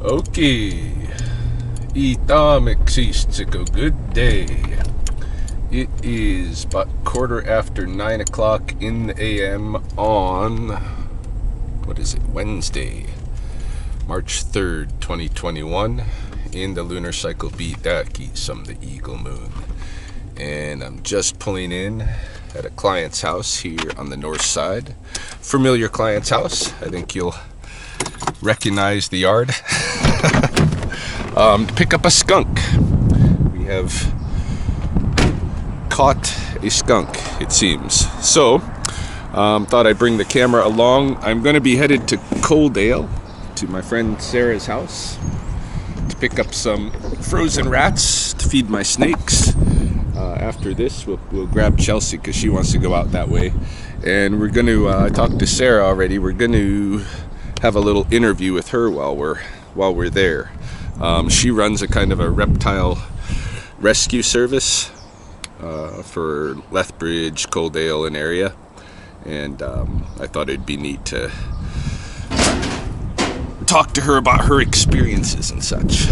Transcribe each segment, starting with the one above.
Okay, Itam exists. Good day. It is about 9:15 in the AM on, what is it, Wednesday, March 3rd, 2021, in the lunar cycle Bitaki, some the eagle moon. And I'm just pulling in at a client's house here on the north side. Familiar client's house. I think you'll recognize the yard. To pick up a skunk. We have caught a skunk, it seems. So, thought I'd bring the camera along. I'm going to be headed to Coaldale, to my friend Sarah's house, to pick up some frozen rats to feed my snakes. After this, we'll grab Chelsea because she wants to go out that way. And we're going to, I talked to Sarah already, we're going to have a little interview with her while we're there. She runs a kind of a reptile rescue service for Lethbridge, Coaldale, and area. And I thought it'd be neat to talk to her about her experiences and such.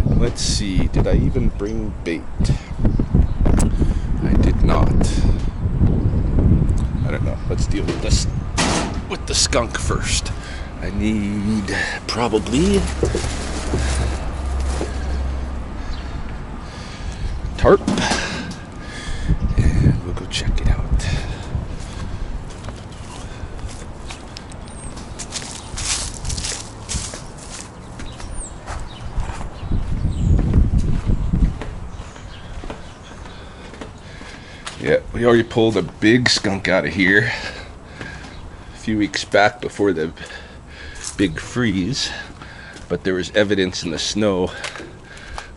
Let's see, did I even bring bait? I did not. I don't know. Let's deal with this with the skunk first. I need probably tarp, and we'll go check it out. Yeah, we already pulled a big skunk out of here a few weeks back before the big freeze, but there was evidence in the snow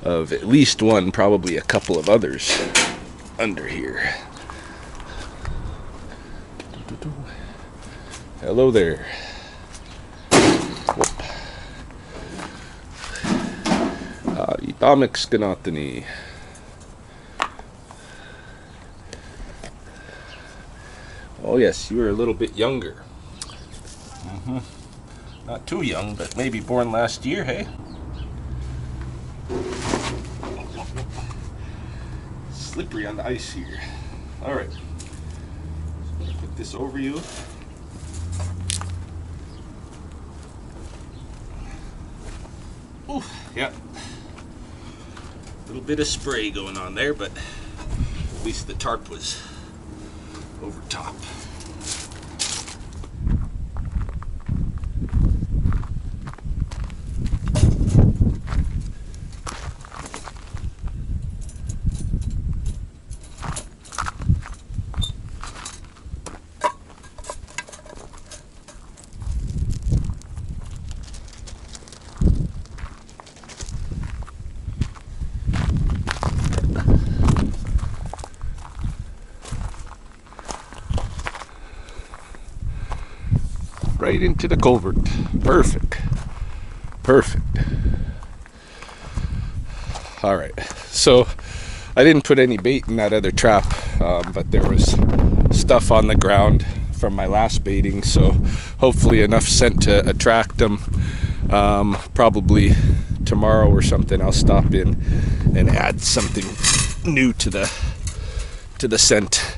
of at least one, probably a couple of others under here. Hello there. Itamix Ganatani. Oh yes, you were a little bit younger. Not too young, but maybe born last year, hey? Slippery on the ice here. Alright. Put this over you. Ooh, yeah. A little bit of spray going on there, but at least the tarp was over top. Right into the culvert. Perfect. All right. So I didn't put any bait in that other trap, but there was stuff on the ground from my last baiting, so hopefully enough scent to attract them. Probably tomorrow or something I'll stop in and add something new to the scent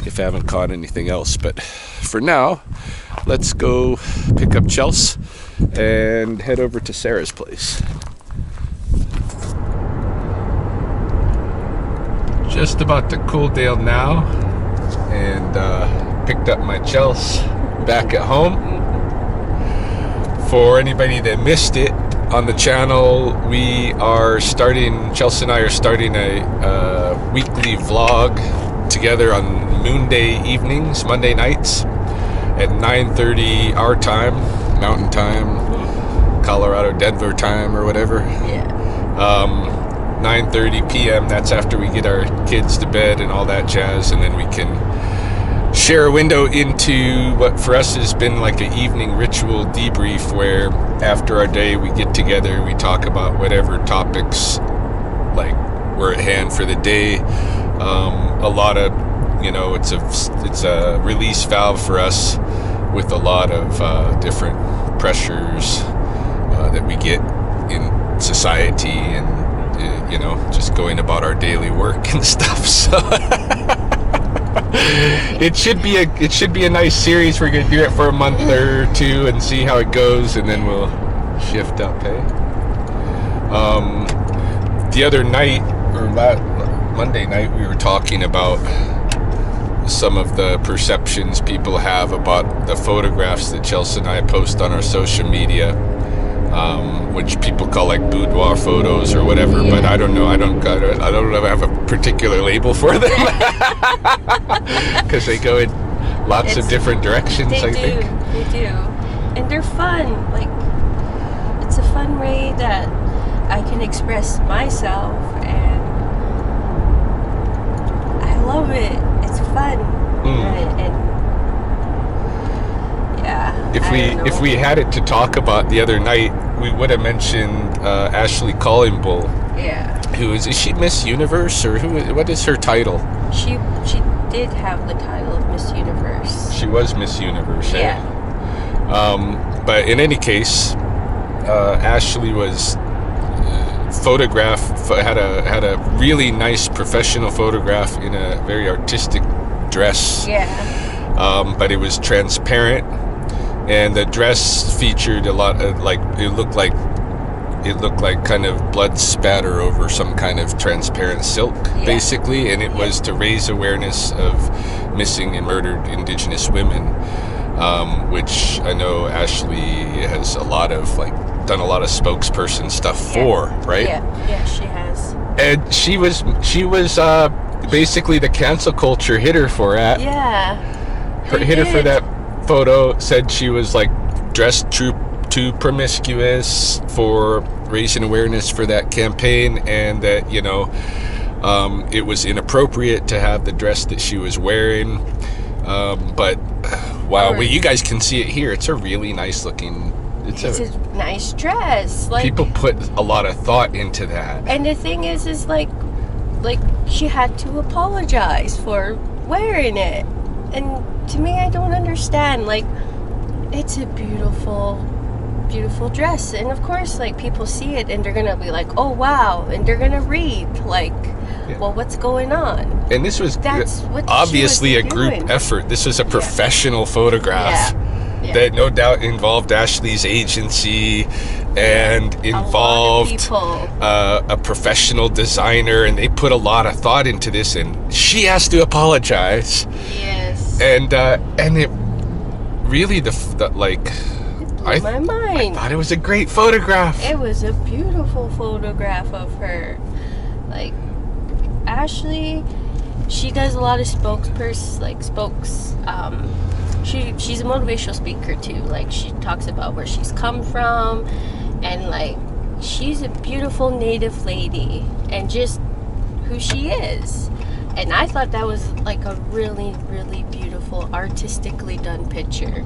if I haven't caught anything else. But for now, let's go pick up Chels and head over to Sarah's place. Just about to Coaldale now, and picked up my Chels back at home. For anybody that missed it on the channel, Chels and I are starting a weekly vlog together on Monday evenings, Monday nights, at 9:30 our time, Mountain Time, Colorado, Denver time, or whatever. Yeah. 9:30 p.m. That's after we get our kids to bed and all that jazz, and then we can share a window into what for us has been like an evening ritual debrief, where after our day we get together, we talk about whatever topics like were at hand for the day. A lot of, it's a release valve for us with a lot of different pressures that we get in society and just going about our daily work and stuff. So it should be a nice series. We're gonna do it for a month or two and see how it goes, and then we'll shift up. Hey, the other night or Monday night, we were talking about some of the perceptions people have about the photographs that Chels and I post on our social media, which people call like boudoir photos or whatever. Yeah. But I don't know. I don't have a particular label for them because they go in lots of different directions. I think they do, and they're fun. Like, it's a fun way that I can express myself, and I love it. It's fun. And yeah. If we had it to talk about the other night, we would have mentioned Ashley Coaldale. Yeah. Who is she Miss Universe, or what is her title? She did have the title of Miss Universe. She was Miss Universe. Yeah. But in any case, Ashley was had a really nice professional photograph in a very artistic dress. Yeah. But it was transparent, and the dress featured a lot of it looked like kind of blood spatter over some kind of transparent silk, basically, and it was to raise awareness of missing and murdered Indigenous women, which I know Ashley has done a lot of spokesperson stuff for, right? Yeah, she has. And she was basically the cancel culture hit her for that. Yeah. Hit her for that photo, said she was like dressed too promiscuous for raising awareness for that campaign, and that it was inappropriate to have the dress that she was wearing. But wow, well, you guys can see it here. It's a really nice looking. It's a nice dress. Like, people put a lot of thought into that. And the thing is like she had to apologize for wearing it. And to me, I don't understand. Like, it's a beautiful dress, and of course, like, people see it and they're gonna be like, oh wow, and they're gonna read like, well, what's going on? And this was obviously a group effort. This was a professional photograph that no doubt involved Ashley's agency and involved a professional designer, and they put a lot of thought into this, and she has to apologize. Yes. And it really my mind. I thought it was a great photograph. It was a beautiful photograph of her. Like, Ashley, she does a lot of she's a motivational speaker too. Like, she talks about where she's come from, and like, she's a beautiful Native lady and just who she is. And I thought that was like a really, really beautiful, artistically done picture.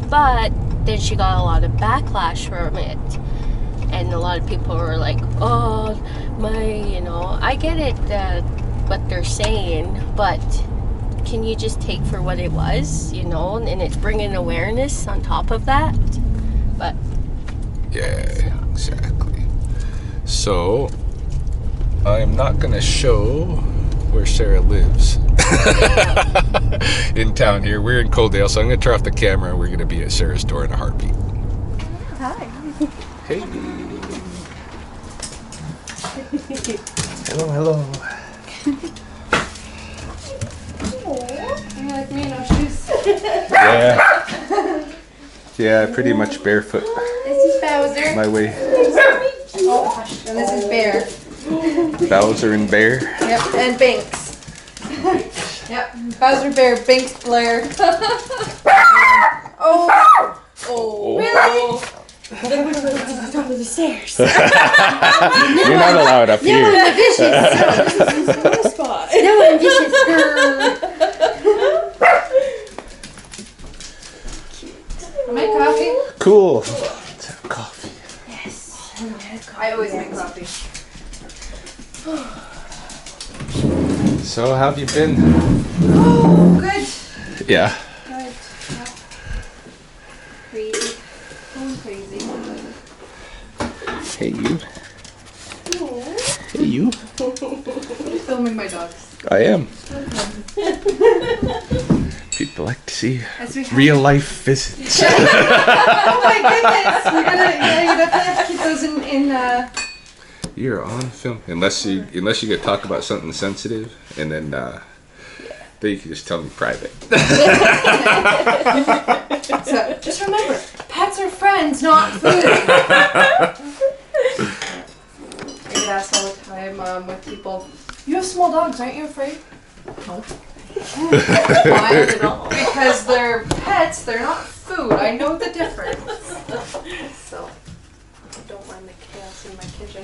But then she got a lot of backlash from it. And a lot of people were like, oh, I get it, what they're saying, but can you just take for what it was, and it's bringing awareness on top of that? But yeah, exactly. So I'm not going to show where Sarah lives in town here. We're in Coaldale, so I'm going to turn off the camera, and we're going to be at Sarah's door in a heartbeat. Hi. Hey. Hello. You like me, no shoes? Yeah, pretty much barefoot. This is Bowser. My way. Oh, and this is Bear. Bowser and Bear. Yep, and Binks. Yep, Bowser, Bear, Binks, Blair. Oh, really? Then we're going to the top of the stairs. You're not allowed up here. No, I'm vicious. No, this is my spot. No, I'm vicious. Make coffee? Cool. Let's have coffee. Yes. I always make coffee. So, how have you been? Oh, good. Yeah. Good. Crazy. I'm crazy. Hey, you. Hey, you. You're filming my dogs. I am. People like to see As we have- real life visits. Oh my goodness! You're gonna have to keep those in You're on film. Unless you get talk about something sensitive, and then you can just tell me private. So just remember, pets are friends, not food. I get asked all the time with people, you have small dogs, aren't you afraid? No. Why at all? Because they're pets, they're not food. I know the difference. So, don't mind the chaos in my kitchen.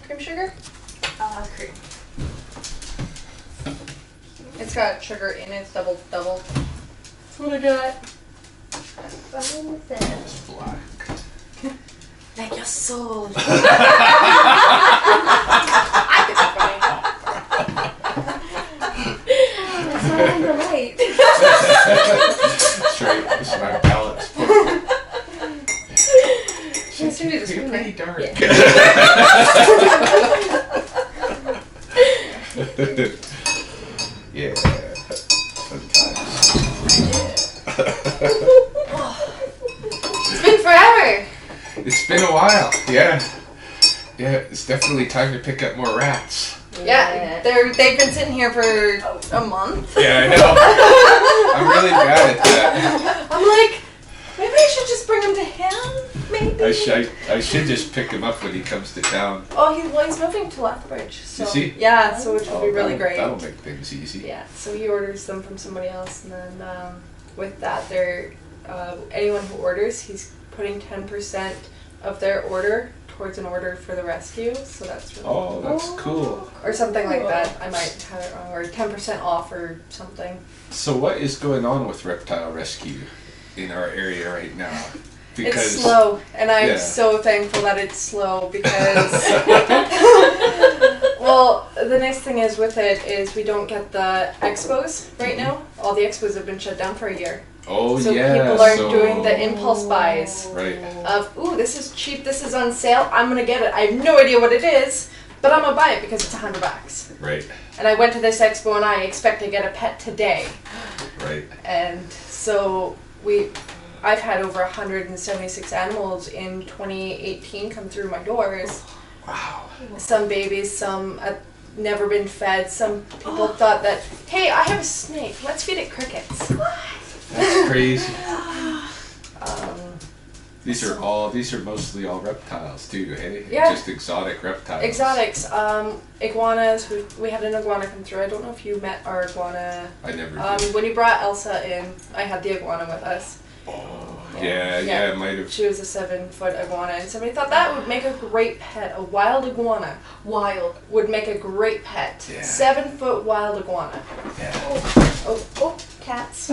Cream sugar? Cream. It's got sugar in it, double. That's what I got. Fine with that. It's black. Like your soul. That's not in the light. That's right. This is my palette. Yes, you need to It's scream pretty it. dark. Yeah. Fun It's been forever. It's been a while. Yeah. Yeah, it's definitely time to pick up more rats. Yeah, they've been sitting here for a month. Yeah, I know. I'm really bad at that. I'm like, maybe I should just bring him to him. Maybe. I should just pick him up when he comes to town. Oh, he's moving to Lethbridge. So. Is he? Yeah, so which will be really great. That'll make things easy. Yeah, so he orders them from somebody else, and then with that, they're anyone who orders, he's putting 10% of their order towards an order for the rescue. So that's really Oh, that's cool. or something like that. I might have it wrong, or 10% off or something. So what is going on with reptile rescue in our area right now? It's slow, and I'm yeah. so thankful that it's slow because, well, the nice thing is with it is we don't get the expos right now. All the expos have been shut down for a year. Oh, So yeah. people are doing the impulse buys Right. of, ooh, this is cheap, this is on sale, I'm gonna get it. I have no idea what it is, but I'm gonna buy it because it's $100. Right. And I went to this expo and I expect to get a pet today. Right. And so I've had over 176 animals in 2018 come through my doors. Wow. Some babies, some never been fed. Some people thought that, hey, I have a snake, let's feed it crickets. That's crazy. Um, These are mostly all reptiles too, hey? Yeah. Just exotic reptiles. Exotics, iguanas. We had an iguana come through. I don't know if you met our iguana. I never did. When you brought Elsa in, I had the iguana with us. Oh, yeah, it might have. She was a 7-foot iguana, and somebody thought that would make a great pet. A wild iguana Wild. would make a great pet. Yeah. 7-foot wild iguana. Yeah. Oh, cats.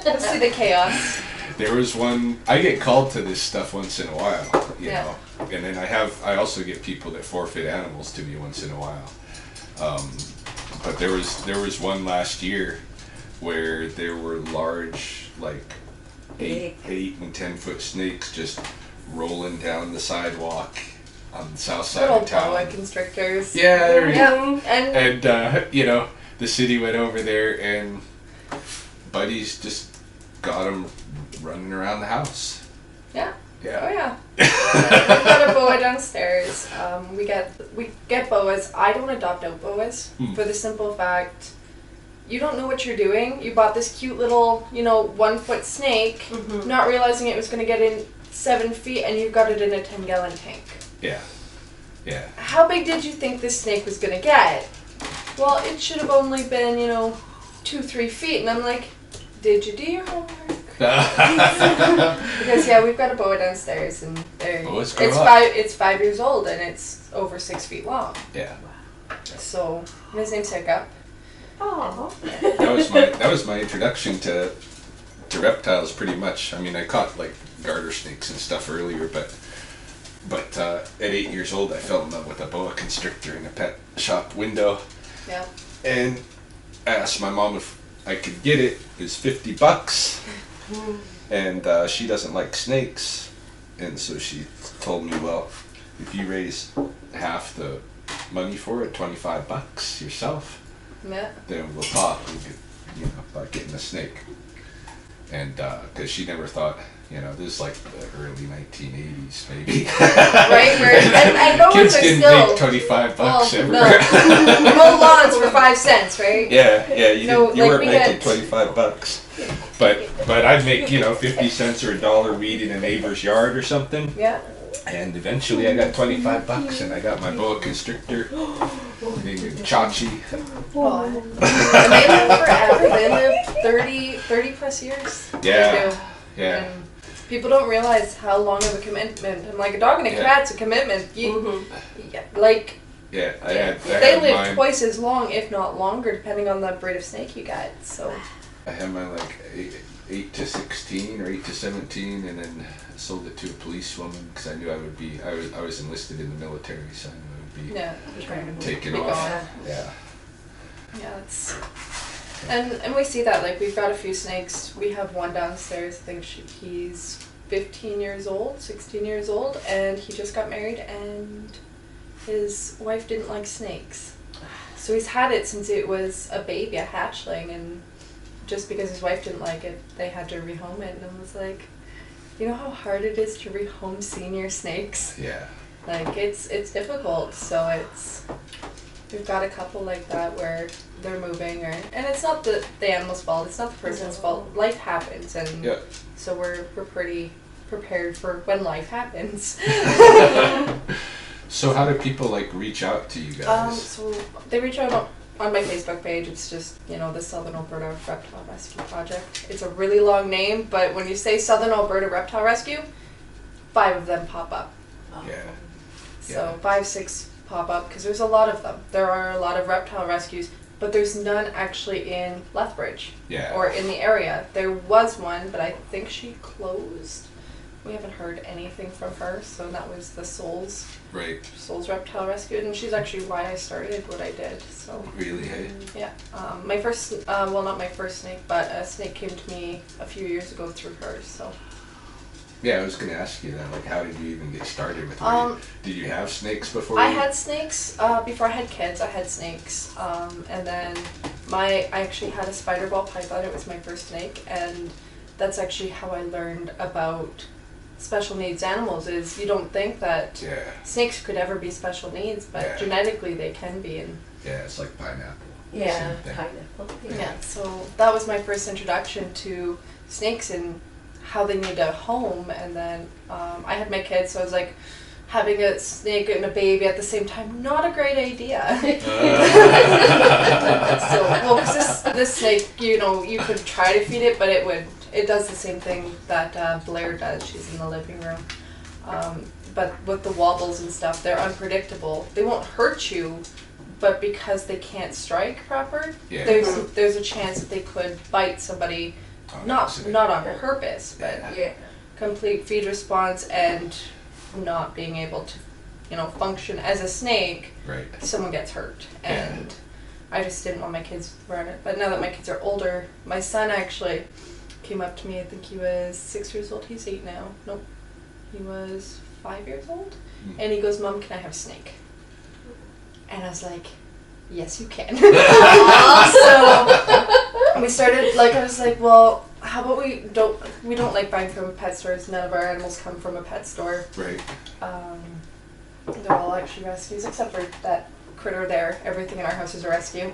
Let's see the chaos. There was one. I get called to this stuff once in a while, you Yeah. know, and then I also get people that forfeit animals to me once in a while. But there was one last year where there were large, like 8 and 10-foot snakes just rolling down the sidewalk on the south side Little of town. boa constrictors. Yeah, there we go. Yeah, and And the city went over there, and buddies just got them running around the house. yeah. Yeah. Oh yeah. We've got a boa downstairs. We get boas. I don't adopt out boas for the simple fact you don't know what you're doing. You bought this cute little, 1-foot snake, not realizing it was going to get in 7 feet, and you got it in a 10-gallon tank. Yeah. Yeah. How big did you think this snake was going to get? Well, it should have only been, 2-3 feet, and I'm like, did you do your homework? Because we've got a boa downstairs, and it's 5 years old, and it's over 6 feet long. Yeah. So his name's Hiccup. Oh. That was my introduction to reptiles, pretty much. I mean, I caught like garter snakes and stuff earlier, but at 8 years old, I fell in love with a boa constrictor in a pet shop window. Yeah. And I asked my mom if I could get it. It was $50. And she doesn't like snakes, and so she told me, well, if you raise half the money for it, $25 yourself, Yeah. then we'll talk, about getting a snake. And because she never thought, this is like the early 1980s, maybe. Right? And no Kids one's didn't still. make $25 ever. No. Mow lawns for 5 cents, right? Yeah, you No, you like weren't we making get- $25. But I'd make 50 cents or $1 weed in a neighbor's yard or something. Yeah. And eventually I got $25 and I got my boa constrictor named Chachi. Oh. And they live forever. They live 30 plus years. Yeah. They do. Yeah. And people don't realize how long of a commitment. I'm like, a dog and a Yeah. cat's a commitment. Yeah, I they had live mine. twice as long, if not longer, depending on the breed of snake you get. So. I had mine like 8 to 16 or 8 to 17, and then sold it to a policewoman because I knew I was enlisted in the military, so I knew I would be Yeah. taken Be off. gone. Yeah. Yeah, it's and we see that, like, we've got a few snakes. We have one downstairs. I think he's 15 years old, 16 years old, and he just got married, and his wife didn't like snakes, so he's had it since it was a baby, a hatchling, and just because his wife didn't like it, they had to rehome it. And I was like, you know how hard it is to rehome senior snakes? Yeah. Like, it's difficult. So we've got a couple like that where they're moving, and it's not the animal's fault, it's not the person's fault. Life happens, and Yeah. so we're pretty prepared for when life happens. So how do people reach out to you guys? So they reach out on my Facebook page. It's just, the Southern Alberta Reptile Rescue Project. It's a really long name, but when you say Southern Alberta Reptile Rescue, 5 of them pop up. Yeah. So 5, 6 pop up because there's a lot of them. There are a lot of reptile rescues, but there's none actually in Lethbridge Yeah. or in the area. There was one, but I think she closed. We haven't heard anything from her, so that was the Souls Reptile Rescue, and she's actually why I started what I did. So Really, hey? yeah, my first, well, not my first snake, but a snake came to me a few years ago through her. So Yeah, I was gonna ask you that. How did you even get started with? Did you have snakes before? I had snakes before I had kids. I had snakes, and then I actually had a spider ball python. It was my first snake, and that's actually how I learned about special needs animals. Is you don't think that snakes could ever be special needs, but genetically they can be. And yeah, it's like pineapple. Yeah, Same thing. pineapple. yeah, so that was my first introduction to snakes and how they need a home. And then I had my kids, so I was like, having a snake and a baby at the same time, not a great idea. So, well, 'cause this snake, you could try to feed it, but it does the same thing that Blair does. She's in the living room. But with the wobbles and stuff, they're unpredictable. They won't hurt you, but because they can't strike proper, there's a chance that they could bite somebody, not on purpose, but complete feed response and not being able to, function as a snake. Right. Someone gets hurt, and I just didn't want my kids around it. But now that my kids are older, my son actually came up to me. I think he was 6 years old. He's 8 now. Nope, he was 5 years old, and he goes, "Mom, can I have a snake?" And I was like, "Yes, you can." So we started. I was like, "Well, how about we don't like buying from pet stores. None of our animals come from a pet store. Right. They're all actually rescues, except for that critter there. Everything in our house is a rescue."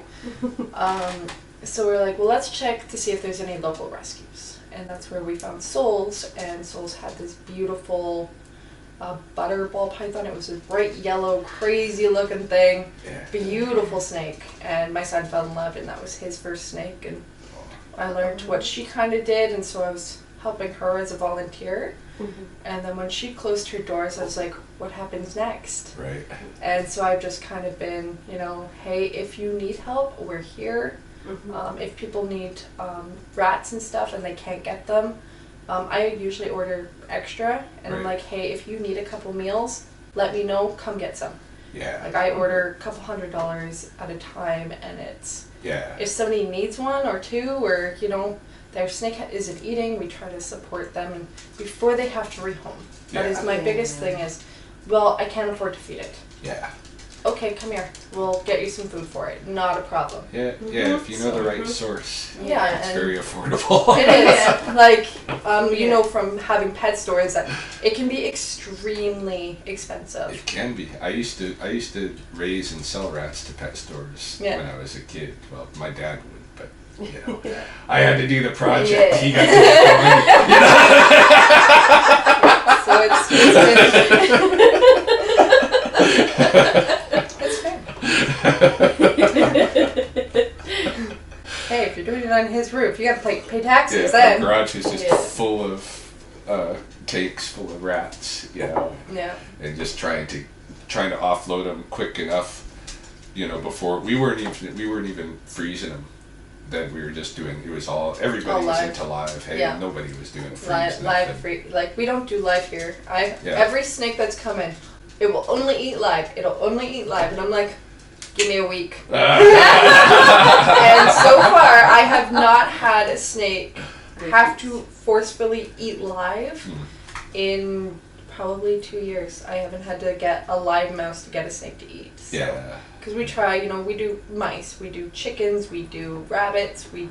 So we're like, well, let's check to see if there's any local rescues. And that's where we found Souls, and Souls had this beautiful butterball python. It was a bright yellow, crazy looking thing. Yeah. Beautiful snake. And my son fell in love, and that was his first snake. And I learned what she kind of did, and so I was helping her as a volunteer. And then when she closed her doors, I was like, what happens next? Right. And so I've just kind of been, hey, if you need help, we're here. If people need rats and stuff and they can't get them, I usually order extra. And I'm like, hey, if you need a couple meals, let me know, come get some. Yeah. I order a couple $100s at a time, and it's, if somebody needs one or two, or, their snake isn't eating, we try to support them and before they have to rehome. That is my biggest thing is, well, I can't afford to feed it. Yeah. Okay, come here. We'll get you some food for it. Not a problem. Yeah, if you know the right source. Yeah, It's and very affordable. it is. Like, you know from having pet stores that it can be extremely expensive. It can be. I used to raise and sell rats to pet stores when I was a kid. Well, my dad would, but you know, I had to do the project. Yeah. He got to make the money. So it's fair. Hey, if you're doing it on his roof, you gotta pay taxes then. The garage was just full of tanks full of rats, you know. Yeah. And just trying to offload them quick enough, you know, before we weren't even freezing them. Then we were just doing. It was everybody was into live. Hey, nobody was doing freeze. Live free. Like we don't do live here. Every snake that's coming, it will only eat live. It'll only eat live, and I'm like, give me a week. And so far, I have not had a snake have to forcefully eat live in probably 2 years. I haven't had to get a live mouse to get a snake to eat. So. Yeah. Because we try, you know, we do mice, we do chickens, we do rabbits, and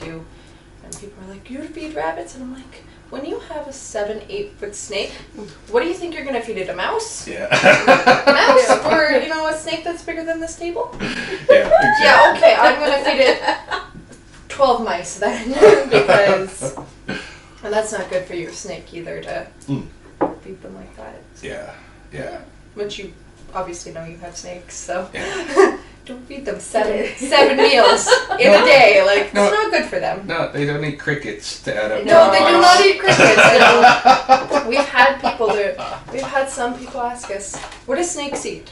people are like, you feed rabbits? And I'm like, when you have a 7-8 foot snake, what do you think you're going to feed it, a mouse? Yeah. A mouse? Or, you know, a snake that's bigger than this table? Yeah, exactly. Yeah, okay, I'm going to feed it 12 mice then, because, and that's not good for your snake either to feed them like that. So. Yeah. Which you obviously know you have snakes, so don't feed them seven meals in a day. Like, it's not good for them. No, they don't eat crickets to add up. No, they do not eat crickets. We've had some people ask us, what do snakes eat?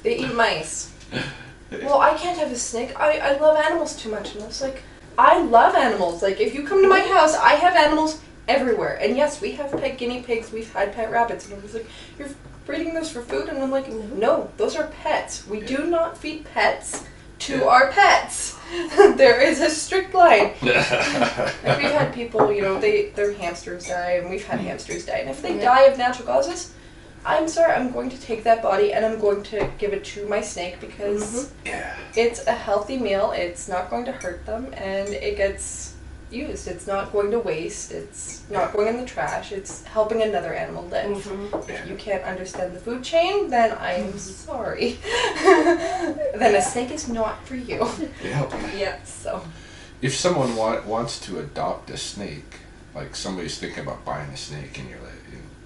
They eat mice. Well, I can't have a snake. I love animals too much. And I was like, I love animals. Like, if you come to my house, I have animals everywhere. And yes, we have pet guinea pigs. We've had pet rabbits. And I was like, you're breeding those for food? And I'm like, no, those are pets. We do not feed pets to our pets. There is a strict line. Like we've had people, you know, their hamsters die, and we've had hamsters die. And if they die of natural causes, I'm sorry, I'm going to take that body and I'm going to give it to my snake because it's a healthy meal. It's not going to hurt them, and it gets used. It's not going to waste. It's not going in the trash. It's helping another animal live. If you can't understand the food chain, then I'm sorry. Then a snake is not for you. Yeah. So. If someone wants to adopt a snake, like somebody's thinking about buying a snake, and you're like,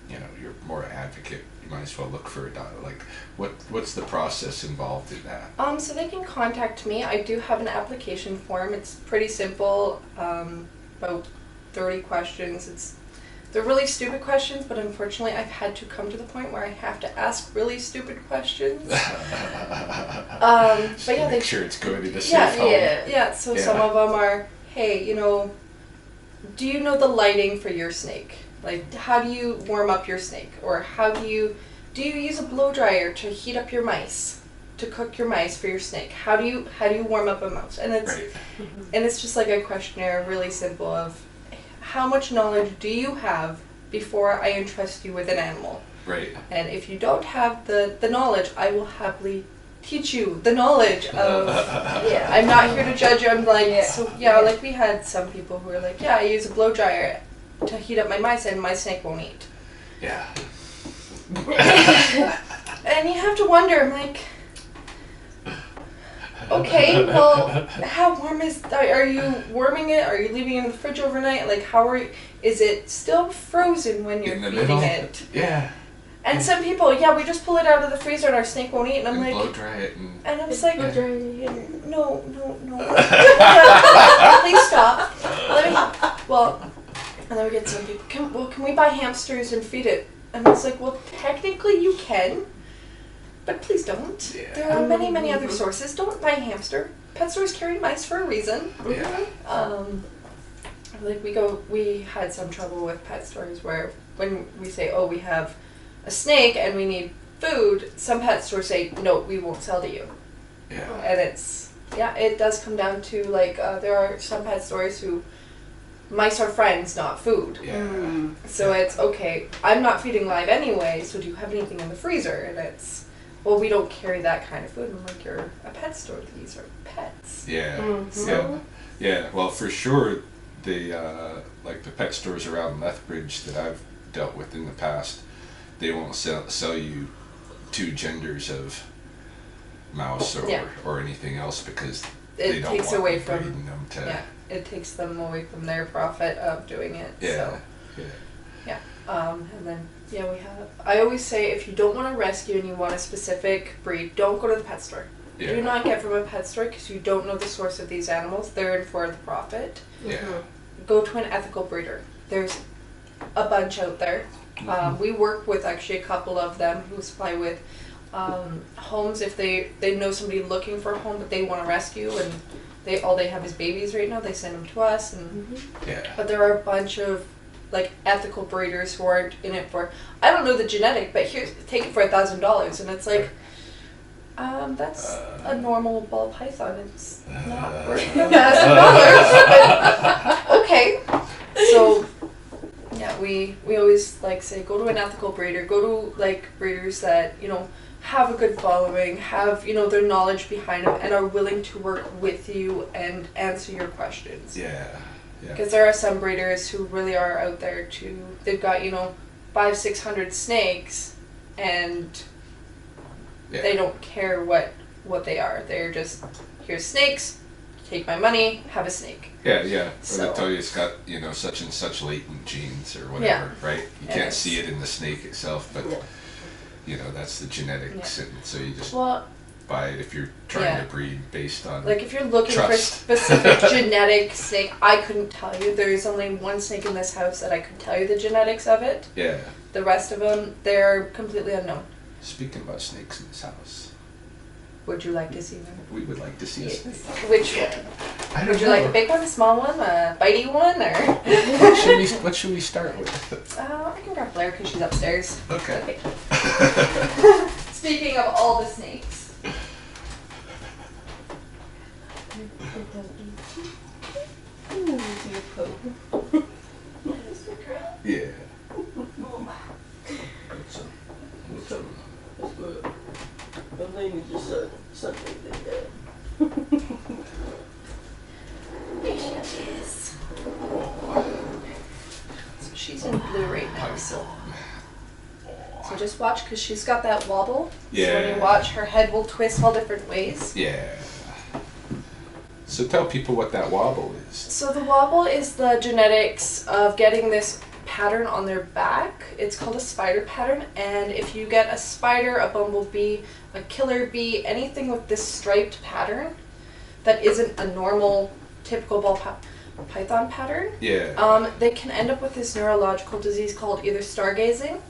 you know, you're more an advocate, you might as well look for a dog. Like, what's the process involved in that? So they can contact me. I do have an application form. It's pretty simple. About 30 questions. They're really stupid questions, but unfortunately I've had to come to the point where I have to ask really stupid questions. But yeah, make sure it's going to the safe home. Yeah, so some of them are, hey, you know, do you know the lighting for your snake? Like, how do you warm up your snake? Or do you use a blow dryer to heat up your mice, to cook your mice for your snake? How do you warm up a mouse? And it's just like a questionnaire, really simple, of how much knowledge do you have before I entrust you with an animal? Right. And if you don't have the knowledge, I will happily teach you the knowledge of. I'm not here to judge you. I'm like, like we had some people who were like, I use a blow dryer to heat up my mice and my snake won't eat. Yeah. And you have to wonder, I'm like, okay, well, how warm are you warming it? Are you leaving it in the fridge overnight? Like, is it still frozen when you're feeding it? Yeah. And some people, we just pull it out of the freezer and our snake won't eat. And I'm like, blow dry it. And I'm just like, no. Please stop. And then we get some people, can we buy hamsters and feed it? And I was like, well, technically you can, but please don't. Yeah. There are many, many other sources. Don't buy a hamster. Pet stores carry mice for a reason. Yeah. We had some trouble with pet stores where when we say, we have a snake and we need food, some pet stores say, no, we won't sell to you. Yeah. And it does come down to, like, there are some pet stores who mice are friends, not food. Yeah. So it's, okay, I'm not feeding live anyway, so do you have anything in the freezer? And it's, well, we don't carry that kind of food. I'm like, you're a pet store. These are pets. Yeah. Yeah. Yeah. Well, for sure, they like the pet stores around Lethbridge that I've dealt with in the past, they won't sell you two genders of mouse or anything else because they don't takes want away breeding from them to. Yeah, it takes them away from their profit of doing it. So. Yeah. And then, we have, I always say, if you don't want to rescue and you want a specific breed, don't go to the pet store. Yeah. Do not get from a pet store because you don't know the source of these animals. They're in for the profit. Yeah. Go to an ethical breeder. There's a bunch out there. We work with actually a couple of them who supply with homes if they know somebody looking for a home but they want to rescue and they have is babies right now. They send them to us and but there are a bunch of like ethical breeders who aren't in it for, I don't know the genetic, but here, take it for $1,000 and it's like that's a normal ball python. It's not worth $1,000. Okay, so we always like say go to an ethical breeder, go to like breeders that have a good following, have their knowledge behind them, and are willing to work with you and answer your questions. Yeah. Because there are some breeders who really are out there to, they've got 500-600 snakes and they don't care what they are. They're just, here's snakes, take my money, have a snake. Yeah. So, or they tell you it's got such and such latent genes or whatever, right? You can't see it in the snake itself, but that's the genetics, and so you just buy it if you're trying to breed based on like if you're looking trust. for specific genetic snake, I couldn't tell you. There's only one snake in this house that I could tell you the genetics of it. Yeah. The rest of them, they're completely unknown. Speaking about snakes in this house, would you like to see them? we would like to see a snake. Which one? Would you like a big one, a small one, a bitey one, or? What should we start with? I can grab Blair because she's upstairs. Okay. Speaking of all the snakes. Yeah. The lady just said something like that. There she is. So she's in blue right now, so just watch because she's got that wobble. Yeah. So when you watch, her head will twist all different ways. Yeah. So tell people what that wobble is. So the wobble is the genetics of getting this pattern on their back. It's called a spider pattern, and if you get a spider, a bumblebee, a killer bee, anything with this striped pattern that isn't a normal typical ball python pattern, they can end up with this neurological disease called either stargazing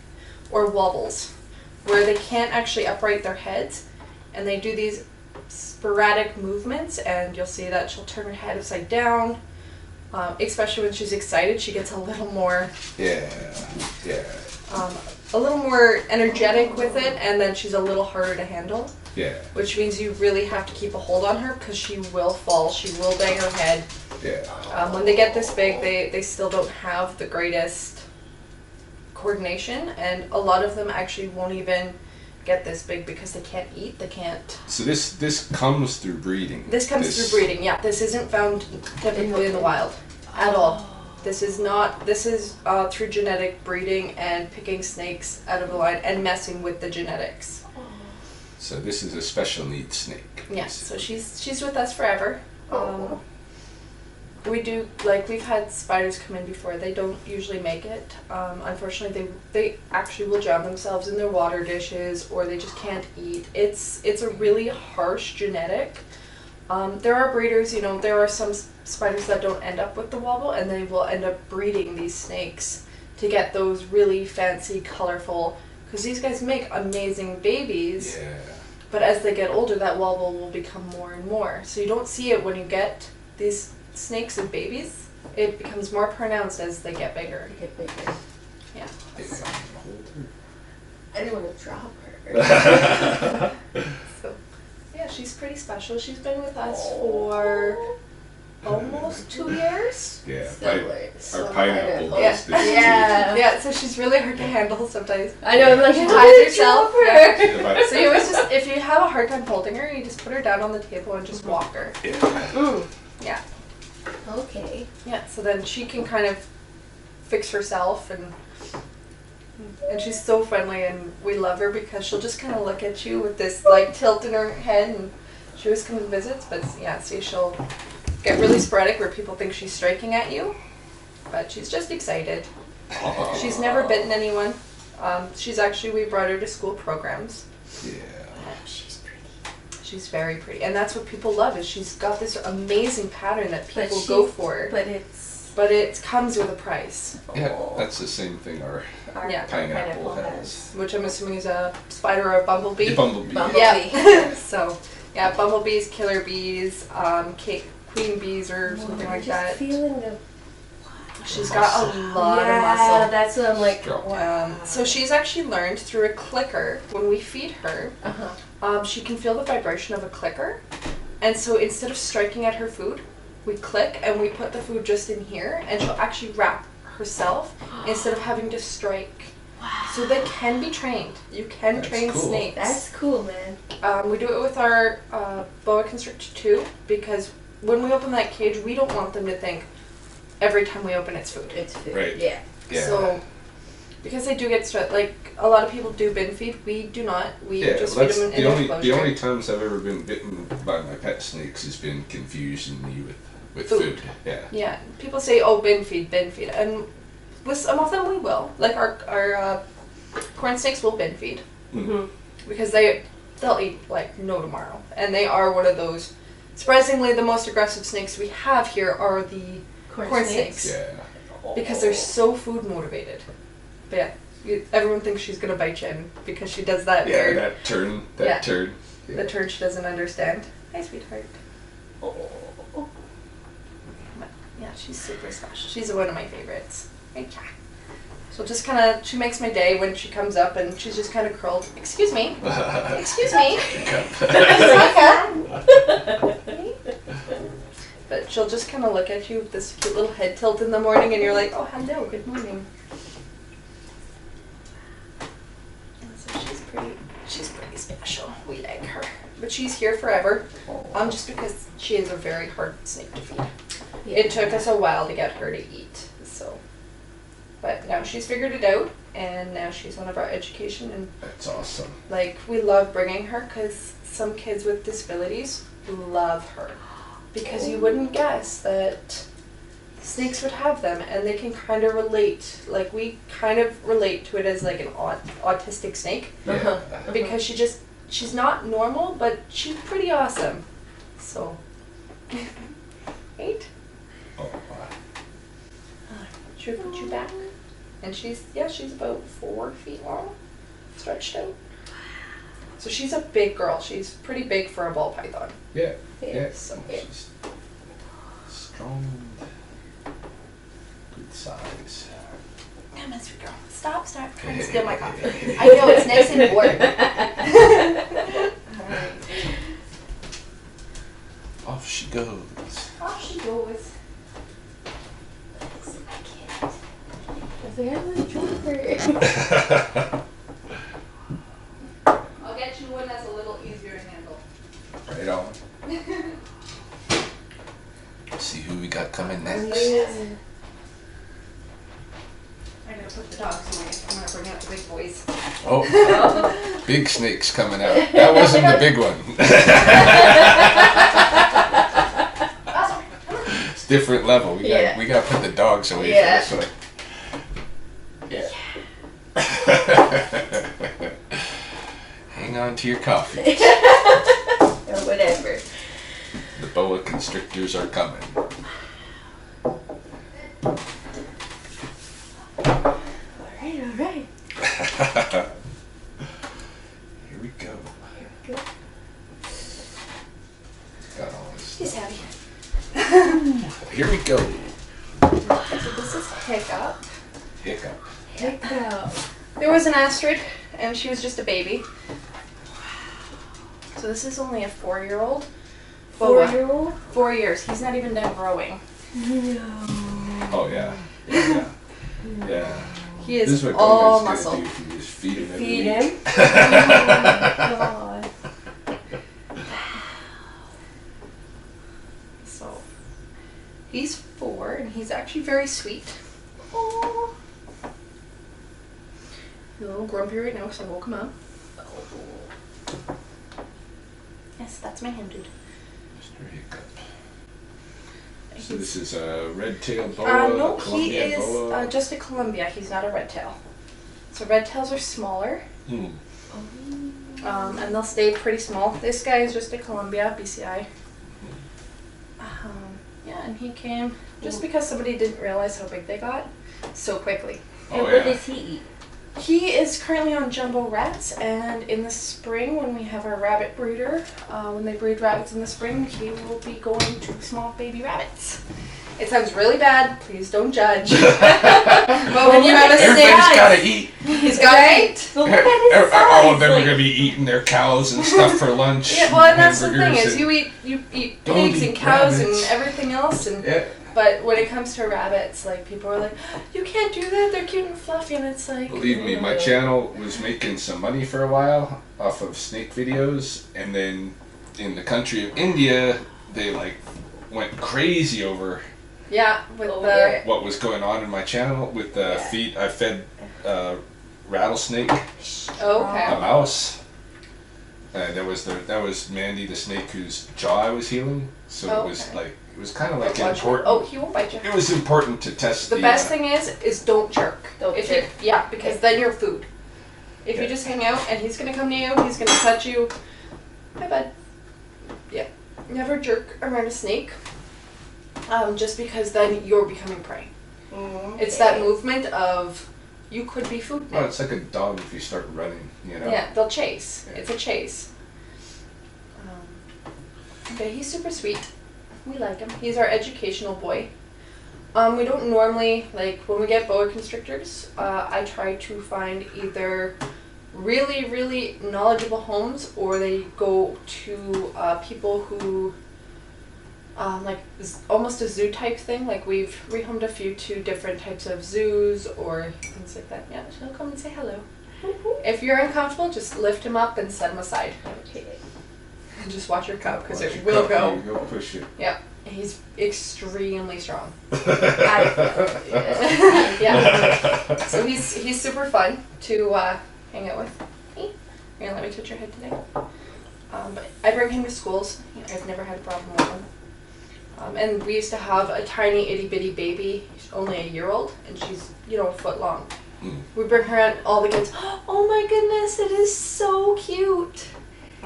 or wobbles, where they can't actually upright their heads and they do these sporadic movements, and you'll see that she'll turn her head upside down. Especially when she's excited, she gets a little more a little more energetic with it, and then she's a little harder to handle. Yeah. Which means you really have to keep a hold on her because she will fall, she will bang her head. Yeah. When they get this big, they still don't have the greatest coordination, and a lot of them actually won't even get this big because they can't eat, they can't. So this comes through breeding. This comes through breeding, yeah. This isn't found typically in the wild at all. This is through genetic breeding and picking snakes out of the line and messing with the genetics. So this is a special needs snake. Yeah, so she's with us forever. We've had spiders come in before. They don't usually make it. Unfortunately, they actually will drown themselves in their water dishes, or they just can't eat. It's a really harsh genetic. There are breeders, there are some spiders that don't end up with the wobble, and they will end up breeding these snakes to get those really fancy, colorful, because these guys make amazing babies. Yeah. But as they get older, that wobble will become more and more. So you don't see it when you get these snakes and babies. It becomes more pronounced as they get bigger. Yeah. So. I didn't want to drop her. So, yeah, she's pretty special. She's been with us for almost 2 years. Yeah, So our pineapple pineapple. does this Yeah, so she's really hard to handle sometimes. I know, I'm like, She how ties did you herself. over? Yeah. too. But- So you always just, if you have a hard time holding her, you just put her down on the table and just walk her. yeah. Mm. Yeah. Okay. Yeah, so then she can kind of fix herself, and she's so friendly, and we love her because she'll just kind of look at you with this like tilt in her head, and she always comes and visits. But yeah, see, she'll get really sporadic where people think she's striking at you, but she's just excited. She's never bitten anyone. We brought her to school programs. Yeah. She's pretty. She's very pretty, and that's what people love. Is she's got this amazing pattern that But people she- go for. But It comes with a price, Yeah, that's the same thing our our Yeah. pineapple has. which I'm assuming is a spider or a bumblebee. The bumblebee. Bumblebee. Yeah. So, yeah, bumblebees, killer bees, queen bees, or something like just that. feeling the She's got a lot of muscle. that's what I'm like. Strong. Wow. So she's actually learned through a clicker. When we feed her, she can feel the vibration of a clicker, and so instead of striking at her food, we click and we put the food just in here, and she'll actually wrap herself instead of having to strike. So they can be trained. You can That's train cool. snakes. That's cool, man. We do it with our boa constrictor too, because when we open that cage, we don't want them to think every time we open it's food. It's food. Right. Yeah. Yeah. So, because they do get stressed, like a lot of people do bin feed, we do not. We Yeah, just well, feed that's them in the an only enclosure. times I've ever been bitten by my pet snakes has been confusing me with Food. food. Yeah. Yeah, people say, "Oh, bin feed," and with some of them we will. Like our corn snakes will bin feed because they'll eat like no tomorrow, and they are one of those. Surprisingly, the most aggressive snakes we have here are the corn snakes. Yeah. Because they're so food motivated. But yeah, everyone thinks she's gonna bite you and because she does that Yeah, weird that turn. Yeah. Turn. Yeah. the turn she doesn't understand. Hi, sweetheart. But yeah, she's super special. She's one of my favorites. Right, yeah. So just kind of, she makes my day when she comes up and she's just kind of curled. Excuse me. Excuse me. But she'll just kind of look at you with this cute little head tilt in the morning, and you're like, oh, hello, good morning. And so she's pretty special. We like her. But she's here forever, just because she is a very hard snake to feed. It took us a while to get her to eat, so. But now she's figured it out, and now she's one of our education, and That's awesome. like, we love bringing her because some kids with disabilities love her. Because you wouldn't guess that snakes would have them, and they can kind of relate. Like, we kind of relate to it as like an autistic snake. Yeah. Because she's not normal, but she's pretty awesome. So, right? Oh, wow. Should we put you back? And she's about 4 feet long, stretched out. So she's a big girl. She's pretty big for a ball python. Yeah. Yeah. So, She's strong. Good size. come on, sweet girl. Stop trying to steal my coffee. I know, it's nice and warm. Alright. Off she goes. Off she goes. I'll get you one that's a little easier to handle. Right on. See who we got coming next. I'm gonna put the dogs away. I'm gonna bring out the big boys. Oh, big snake's coming out. That wasn't the big one. It's different level. We got to put the dogs away Yeah. for this one. Yeah. Hang on to your coffee. Or whatever. The boa constrictors are coming. Alright. Here we go. Got all this. He's happy. Here we go. So this is Hiccup. Hiccup. Hiccup. There was an Astrid, and she was just a baby. So this is only a 4-year-old. Boa. 4-year-old? 4 years. He's not even done growing. Oh yeah. Yeah. Yeah. He This is is what all Gomez muscle. gonna do if you just feed him every Feed week. him? Oh, God. So he's 4 and he's actually very sweet. Oh. He's a little grumpy right now because I woke him up. Yes, that's my hand, dude. Mr. Hiccup. So this is a red-tailed boa, No, he Colombian is boa. just a Columbia. He's not a red tail. So red tails are smaller, Hmm. and they'll stay pretty small. This guy is just a Columbia, BCI. Yeah, and he came just because somebody didn't realize how big they got so quickly. And Oh what yeah. does he eat? He is currently on jumbo rats, and in the spring when we have our rabbit breeder, when they breed rabbits in the spring, he will be going to small baby rabbits. It sounds really bad, please don't judge. But when you have a Everybody's snake, gotta eat. he's got to eat. But look at his size. All of them like, are gonna be eating their cows and stuff for lunch. Yeah, well, and that's the thing hamburgers is you eat Don't pigs eat and cows rabbits. and everything else, and Yeah. but when it comes to rabbits, like people are like, you can't do that. They're cute and fluffy, and it's like, Believe me, my channel was making some money for a while off of snake videos, and then in the country of India, they like went crazy over yeah, with Oh, the yeah. what was going on in my channel with the Yeah. feet. I fed rattlesnake, oh, a okay. mouse, and that was Mandy the snake whose jaw I was healing. So Oh, it was okay. like it was kind of like Watch- important. Oh, he won't bite you. It was important to test The best thing is don't jerk. Don't If jerk. You, yeah, because then you're food. If Yeah. you just hang out and he's gonna come to you, he's gonna touch you. Hi, bud. Yeah, never jerk around a snake. Just because then you're becoming prey. It's that movement of you could be food now. Well, it's like a dog if you start running, you know. Yeah, they'll chase. Yeah. It's a chase. But he's super sweet. We like him. He's our educational boy. We don't normally, like, when we get boa constrictors, I try to find either really, really knowledgeable homes or they go to people who, like, almost a zoo type thing. Like, we've rehomed a few to different types of zoos or things like that. Yeah, she'll come and say hello. If you're uncomfortable, just lift him up and set him aside. Okay. And just watch your cup because Watch it your will cup, go. you go push it. Yeah, he's extremely strong. I Yeah. So he's super fun to hang out with. Hey, you're gonna let me touch your head today? But I bring him to schools. I've never had a problem with him. And we used to have a tiny itty bitty baby. She's only a year old, and she's a foot long. Mm. We bring her out. All the kids. Oh my goodness, it is so cute.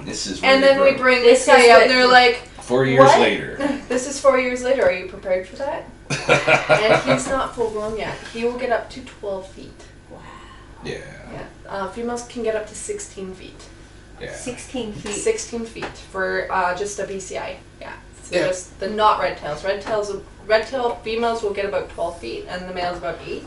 This is And really then we gross. bring This this guy is out, what- and they're like, 4 years What? later. "This is 4 years later. Are you prepared for that?" And he's not full grown yet. He will get up to 12 feet. Yeah. Yeah. Females can get up to 16 feet. Yeah. 16 feet. 16 feet for just a BCI. Yeah. So Yeah. just the not red tails. Red tail females will get about 12 feet, and the males about 8.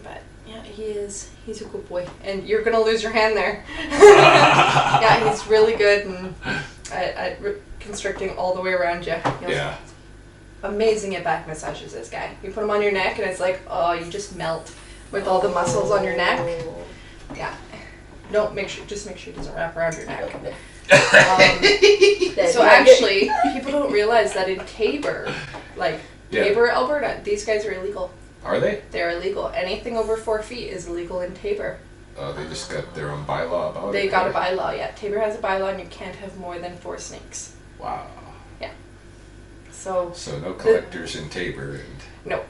But yeah, he's a good boy, and you're gonna lose your hand there. Yeah, he's really good and at constricting all the way around you. Yeah. Amazing at back massages, this guy. You put him on your neck and it's like, oh, you just melt with all the muscles on your neck. Yeah. Just make sure it doesn't wrap around your neck. So actually, people don't realize that in Tabor, like Yeah. Tabor, Alberta, these guys are illegal. Are they? They're illegal. Anything over 4 feet is illegal in Tabor. Oh, they just got their own bylaw about it. They got a bylaw, yeah. Tabor has a bylaw and you can't have more than 4 snakes. Wow. So, So no collectors in Tabor and no.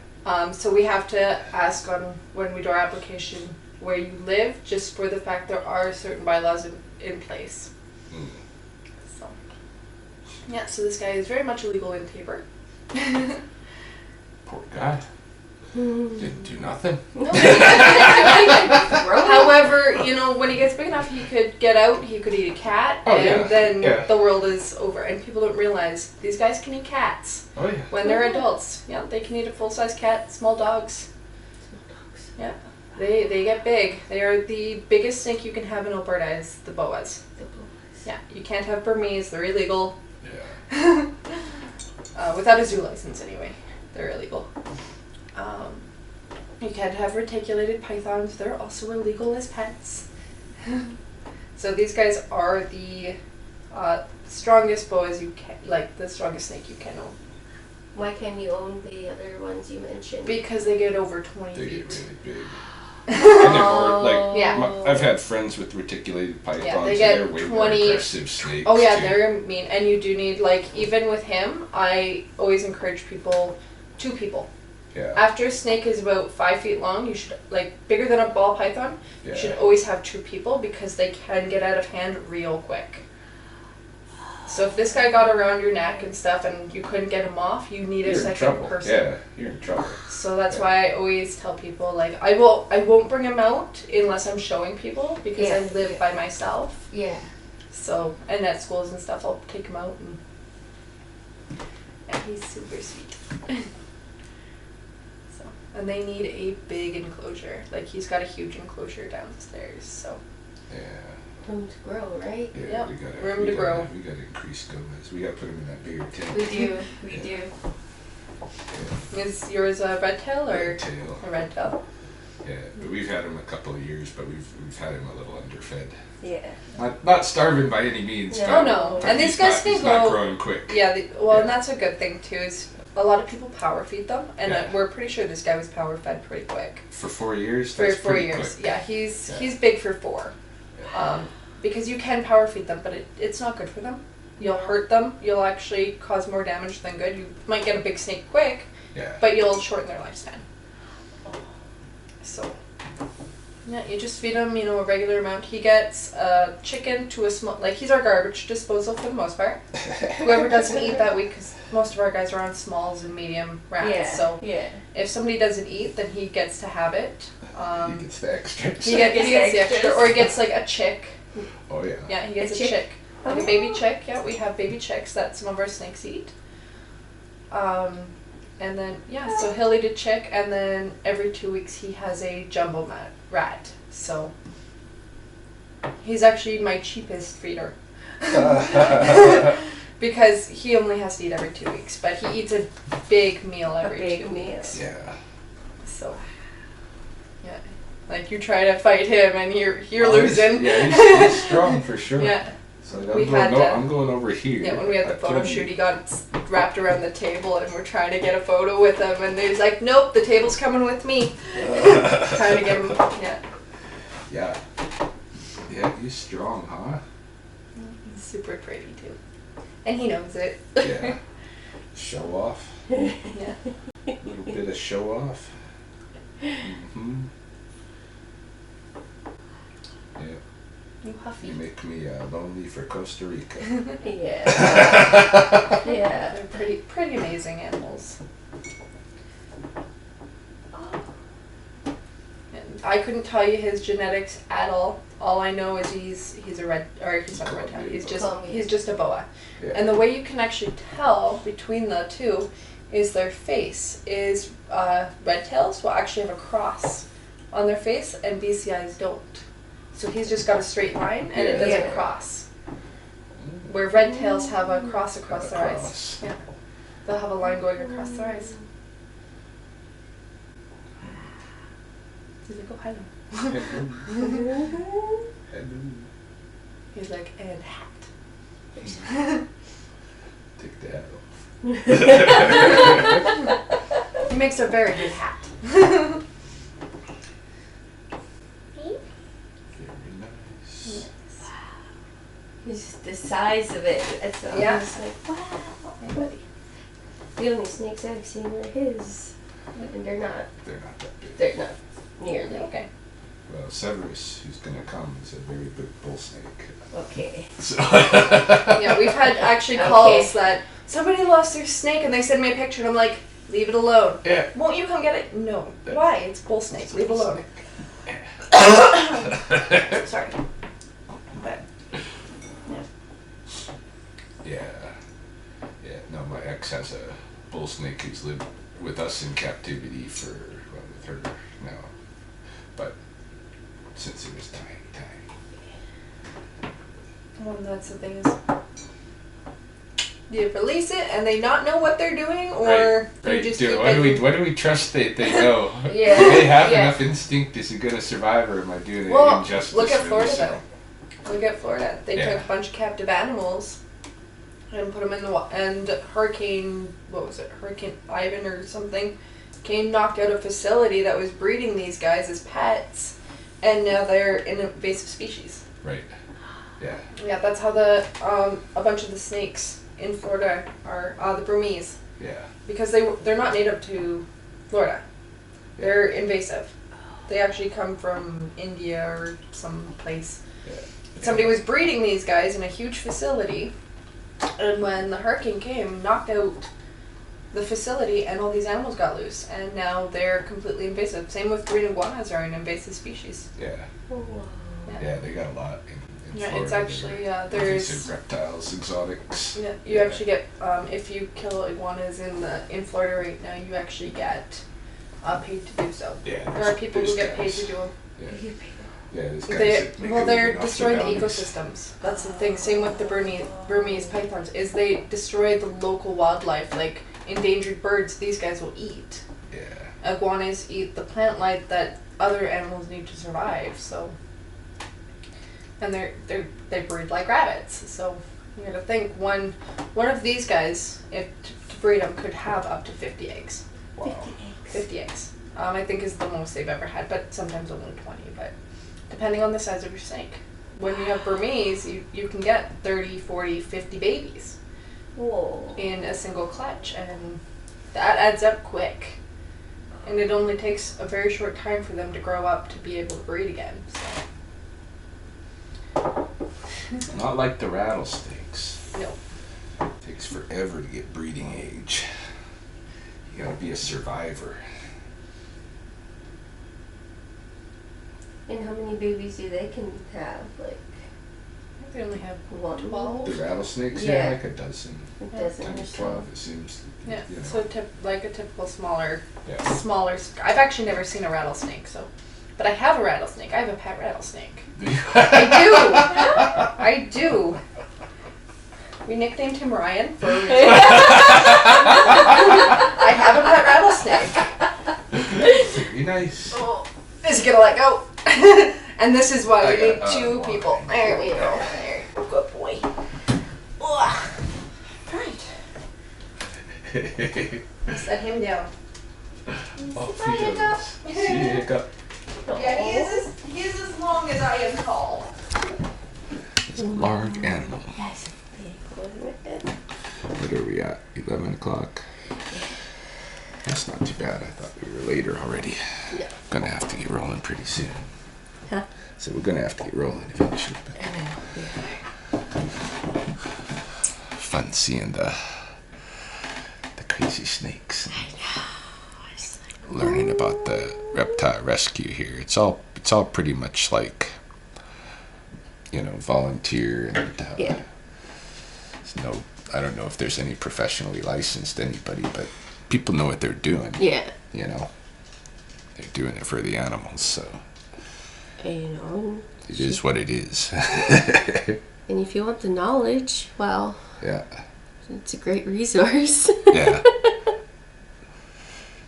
So we have to ask on when we do our application where you live, just for the fact there are certain bylaws in place. Mm. So, yeah, so this guy is very much illegal in Tabor. poor guy. Didn't do nothing. However, when he gets big enough, he could get out, he could eat a cat, Oh, and yeah, then yeah. the world is over. And people don't realize these guys can eat cats Oh yeah. when they're adults. Yeah, they can eat a full-size cat, small dogs. Yeah, they get big. They are the biggest snake you can have in Alberta is the boas. Yeah, you can't have Burmese. They're illegal. Yeah. Without a zoo license, anyway. They're illegal. You can't have reticulated pythons. They're also illegal as pets. So these guys are the strongest boas you can, like the strongest snake you can own. Why can't you own the other ones you mentioned? Because they get over 20 They feet. get really big. And they're more, like, Yeah. I've had friends with reticulated pythons, Yeah, they and get they're way more 20 aggressive snakes. Oh yeah, too. they're mean, and you do need, like, even with him, I always encourage people, 2 people. Yeah. After a snake is about 5 feet long, you should, like, bigger than a ball python, Yeah. you should always have 2 people because they can get out of hand real quick. So if this guy got around your neck and stuff and you couldn't get him off, you need a You're in second trouble. person. Yeah, you're in trouble. So that's Yeah. why I always tell people, like, I won't bring him out unless I'm showing people because I Yeah. live by myself. Yeah. So, and at schools and stuff, I'll take him out and he's super sweet. So, and they need a big enclosure. Like, he's got a huge enclosure downstairs, so. Yeah. Room to grow, right? Yeah, Yep, we gotta, room we to gotta, grow. We gotta increase Gomez. We gotta put him in that bigger tent. We do. We Yeah. do. Yeah. Is yours a red tail or Red tail. a red tail? Yeah, but we've had him a couple of years, but we've had him a little underfed. Yeah. Not starving by any means. No. but- Oh no, but and these guys he's can not go. growing quick. Yeah, and Yeah. that's a good thing too. Is a lot of people power feed them, and Yeah. we're pretty sure this guy was power fed pretty quick. For 4 years. For That's 4 pretty years, quick. yeah, he's Yeah. big for 4. Yeah. Because you can power feed them, but it's not good for them. You'll hurt them. You'll actually cause more damage than good. You might get a big snake quick, Yeah. but you'll shorten their lifespan. So, yeah, you just feed him, a regular amount. He gets a chicken to a small, like, he's our garbage disposal for the most part. Whoever doesn't eat that week, because most of our guys are on smalls and medium rats, Yeah. so Yeah. if somebody doesn't eat, then he gets to have it. He gets the extras. He gets the extra, extras. or he gets like a chick. Oh yeah. Yeah, he gets A a chick? chick. Like a baby chick. Yeah, we have baby chicks that some of our snakes eat. And then, yeah, so he'll eat a chick, and then every 2 weeks he has a jumbo rat. So he's actually my cheapest feeder. Because he only has to eat every 2 weeks, but he eats a big meal every big 2 meal. weeks. Yeah. So, yeah, like you try to fight him and you're Oh, losing. Yeah, he's strong for sure. Yeah. So We had, I'm going over here. Yeah, when we had the I photo told shoot, you. he got wrapped around the table, and we're trying to get a photo with him, and he's like, "Nope, the table's coming with me." Trying to get him, yeah. Yeah. Yeah, he's strong, huh? He's super pretty too, and he knows it. Yeah. Show off. Yeah. A little bit of show off. Mm-hmm. Yeah. You You huffy. make me lonely for Costa Rica. Yeah. Yeah. They're pretty amazing animals. And I couldn't tell you his genetics at all. All I know is he's a red, or he's not a red tail. He's just a boa. Yeah. And the way you can actually tell between the two is their face is red tails will actually have a cross on their face, and BCIs don't. So he's just got a straight line, and it Yeah. doesn't Yeah. cross. Where red tails have a cross across their eyes. Cross. Yeah, they'll have a line going across their eyes. He's like, oh, hello. He's like, and hat. Take that off. He makes a very good hat. Very nice. Just the size of it. It's almost Yeah. like, wow. Hey, buddy. The only snakes I've seen are his. And they're not That big. nearly. Okay. Well, Severus, who's going to come, is a very big bull snake. Okay. So Yeah, we've had actually calls that somebody lost their snake and they send me a picture and I'm like, leave it alone. Yeah. Won't you come get it? No. Why? It's bull snake. Leave it alone. Sorry. But, Yeah. Yeah, no, my ex has a bull snake who's lived with us in captivity for, well, with her now. But since he was tiny. Well, that's the thing is, you release it and they not know what they're doing, or you just keep it. What do we trust they know? Yeah. Do they have Yeah. enough instinct? Is it going to survive, or am I doing it Well, injustice? look at Florida releasing though. it? Look at Florida. They Yeah. took a bunch of captive animals and put them in the and Hurricane, what was it? Hurricane Ivan or something came, knocked out a facility that was breeding these guys as pets, and now they're an invasive species. Right. Yeah. Yeah, that's how the a bunch of the snakes in Florida are the Burmese, Yeah. because they're not native to Florida. They're invasive. They actually come from India or some place. Yeah. Somebody was breeding these guys in a huge facility, and when the hurricane came, knocked out the facility, and all these animals got loose, and now they're completely invasive. Same with green iguanas, are an invasive species. Yeah. Yeah, they got a lot in Yeah, Florida. it's actually there's Invasive reptiles, exotics. yeah, you actually get if you kill iguanas in Florida right now, you actually get paid to do so. Yeah. There are people who there's get paid guys. to do them. Yeah. Yeah, there's guys They, that make well, a they're living off destroying the their dogs. ecosystems. That's the thing. Same with the Burmese pythons. Is they destroy the local wildlife, like endangered birds. These guys will eat. Yeah. Iguanas eat the plant life that other animals need to survive. So, and they breed like rabbits. So you got to think one of these guys, if to breed them, could have up to 50 eggs. Wow. 50 eggs. I think is the most they've ever had, but sometimes only 20. But depending on the size of your snake. When you have Burmese, you can get 30, 40, 50 babies Whoa. in a single clutch, and that adds up quick. And it only takes a very short time for them to grow up to be able to breed again. So. Not like the rattlesnakes. No. It takes forever to get breeding age. You gotta be a survivor. And how many babies do they can have? Like I think they only have one? 12. The rattlesnakes, Yeah. like a dozen. A dozen 10 or to so. 12, it seems. Yeah, You know. so like a typical smaller. Yeah. I've actually never seen a rattlesnake, so. But I have a rattlesnake. I have a pet rattlesnake. I do. We nicknamed him Ryan for a reason. I have a pet rattlesnake. Very nice. Oh, is he gonna let go? And this is why I we need got, two one. people. There we go. There. Good boy. Ugh. Right. Set him down. Off he goes. See you, Hiccup. Yeah, he is as long as I am tall. It's a large animal. Yes. What are we at? 11 o'clock? That's not too bad. I thought we were later already. Yeah. Gonna have to get rolling pretty soon. Huh? So we're gonna have to get rolling eventually. But fun seeing the crazy snakes. Learning about the reptile rescue here. It's all pretty much like, volunteer and Yeah. I don't know if there's any professionally licensed anybody, but people know what they're doing. Yeah. They're doing it for the animals, so it is what it is. And if you want the knowledge, well, Yeah. it's a great resource. Yeah.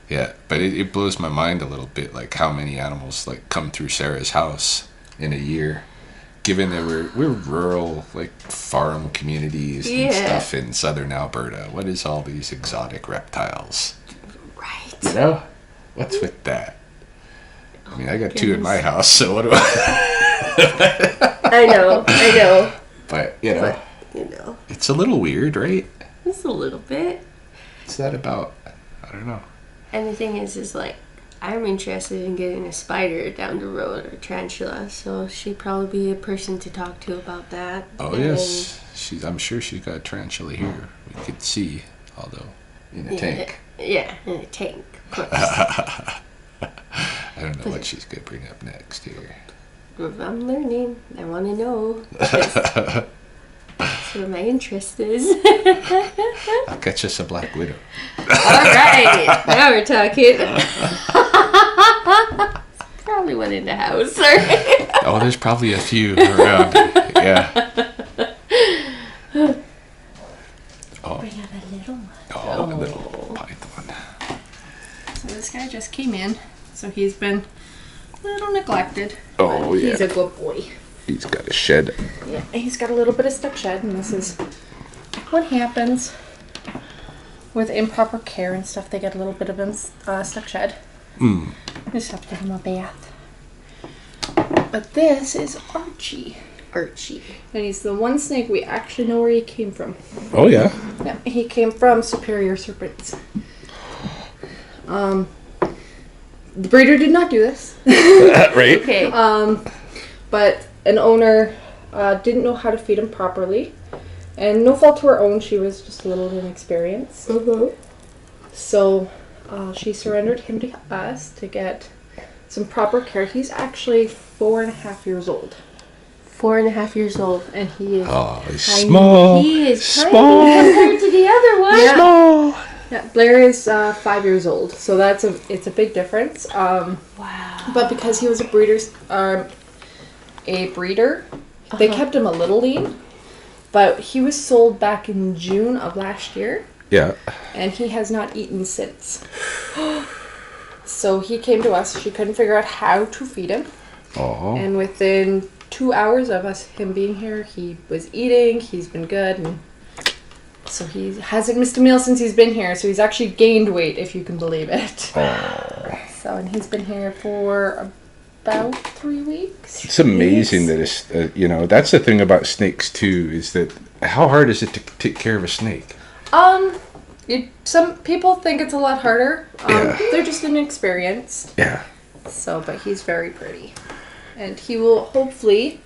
Yeah, but it blows my mind a little bit, like how many animals like come through Sarah's house in a year, given that we're rural, like farm communities and stuff in southern Alberta. What is all these exotic reptiles? Right. What's with that? I mean, I got two in my house, so what do I? I know. But it's a little weird, right? It's a little bit. What's that about? I don't know. And the thing is like, I'm interested in getting a spider down the road, or tarantula, so she'd probably be a person to talk to about that. Oh, yes. I'm sure she's got a tarantula here. We could see, although in a tank. Yeah, in a tank, of course. I don't know what she's going to bring up next here. I'm learning. I want to know. That's where my interest is. I'll catch us a black widow. All right, now we're talking. Probably one in the house. Oh, there's probably a few around. Yeah. Oh, a little python. So this guy just came in, so he's been a little neglected. Oh, but yeah. He's a good boy. He's got a shed. Yeah, he's got a little bit of stuck shed, and this is what happens with improper care and stuff. They get a little bit of stuck shed. Just have to give him a bath. But this is Archie. Archie. And he's the one snake we actually know where he came from. Oh, yeah. Yeah, he came from Superior Serpents. The breeder did not do this. Right? Okay. But an owner didn't know how to feed him properly. And no fault to her own, she was just a little inexperienced. So she surrendered him to us to get some proper care. He's actually 4.5 years old. 4.5 years old. And he is Oh, he's tiny. small. He is Small. tiny compared to the other one. Yeah. Small. Yeah, Blair is 5 years old, so it's a big difference. Wow. But because he was a breeder, they kept him a little lean. But he was sold back in June of last year, Yeah. and he has not eaten since. So he came to us. She couldn't figure out how to feed him, Oh. and within 2 hours of him being here, he was eating. He's been good, and so he hasn't missed a meal since he's been here. So he's actually gained weight, if you can believe it. Oh. So, and he's been here for about 3 weeks. It's amazing that it's, that's the thing about snakes too, is that how hard is it to take care of a snake? Some people think it's a lot harder. Yeah. They're just inexperienced. Yeah. So, but he's very pretty. And he will hopefully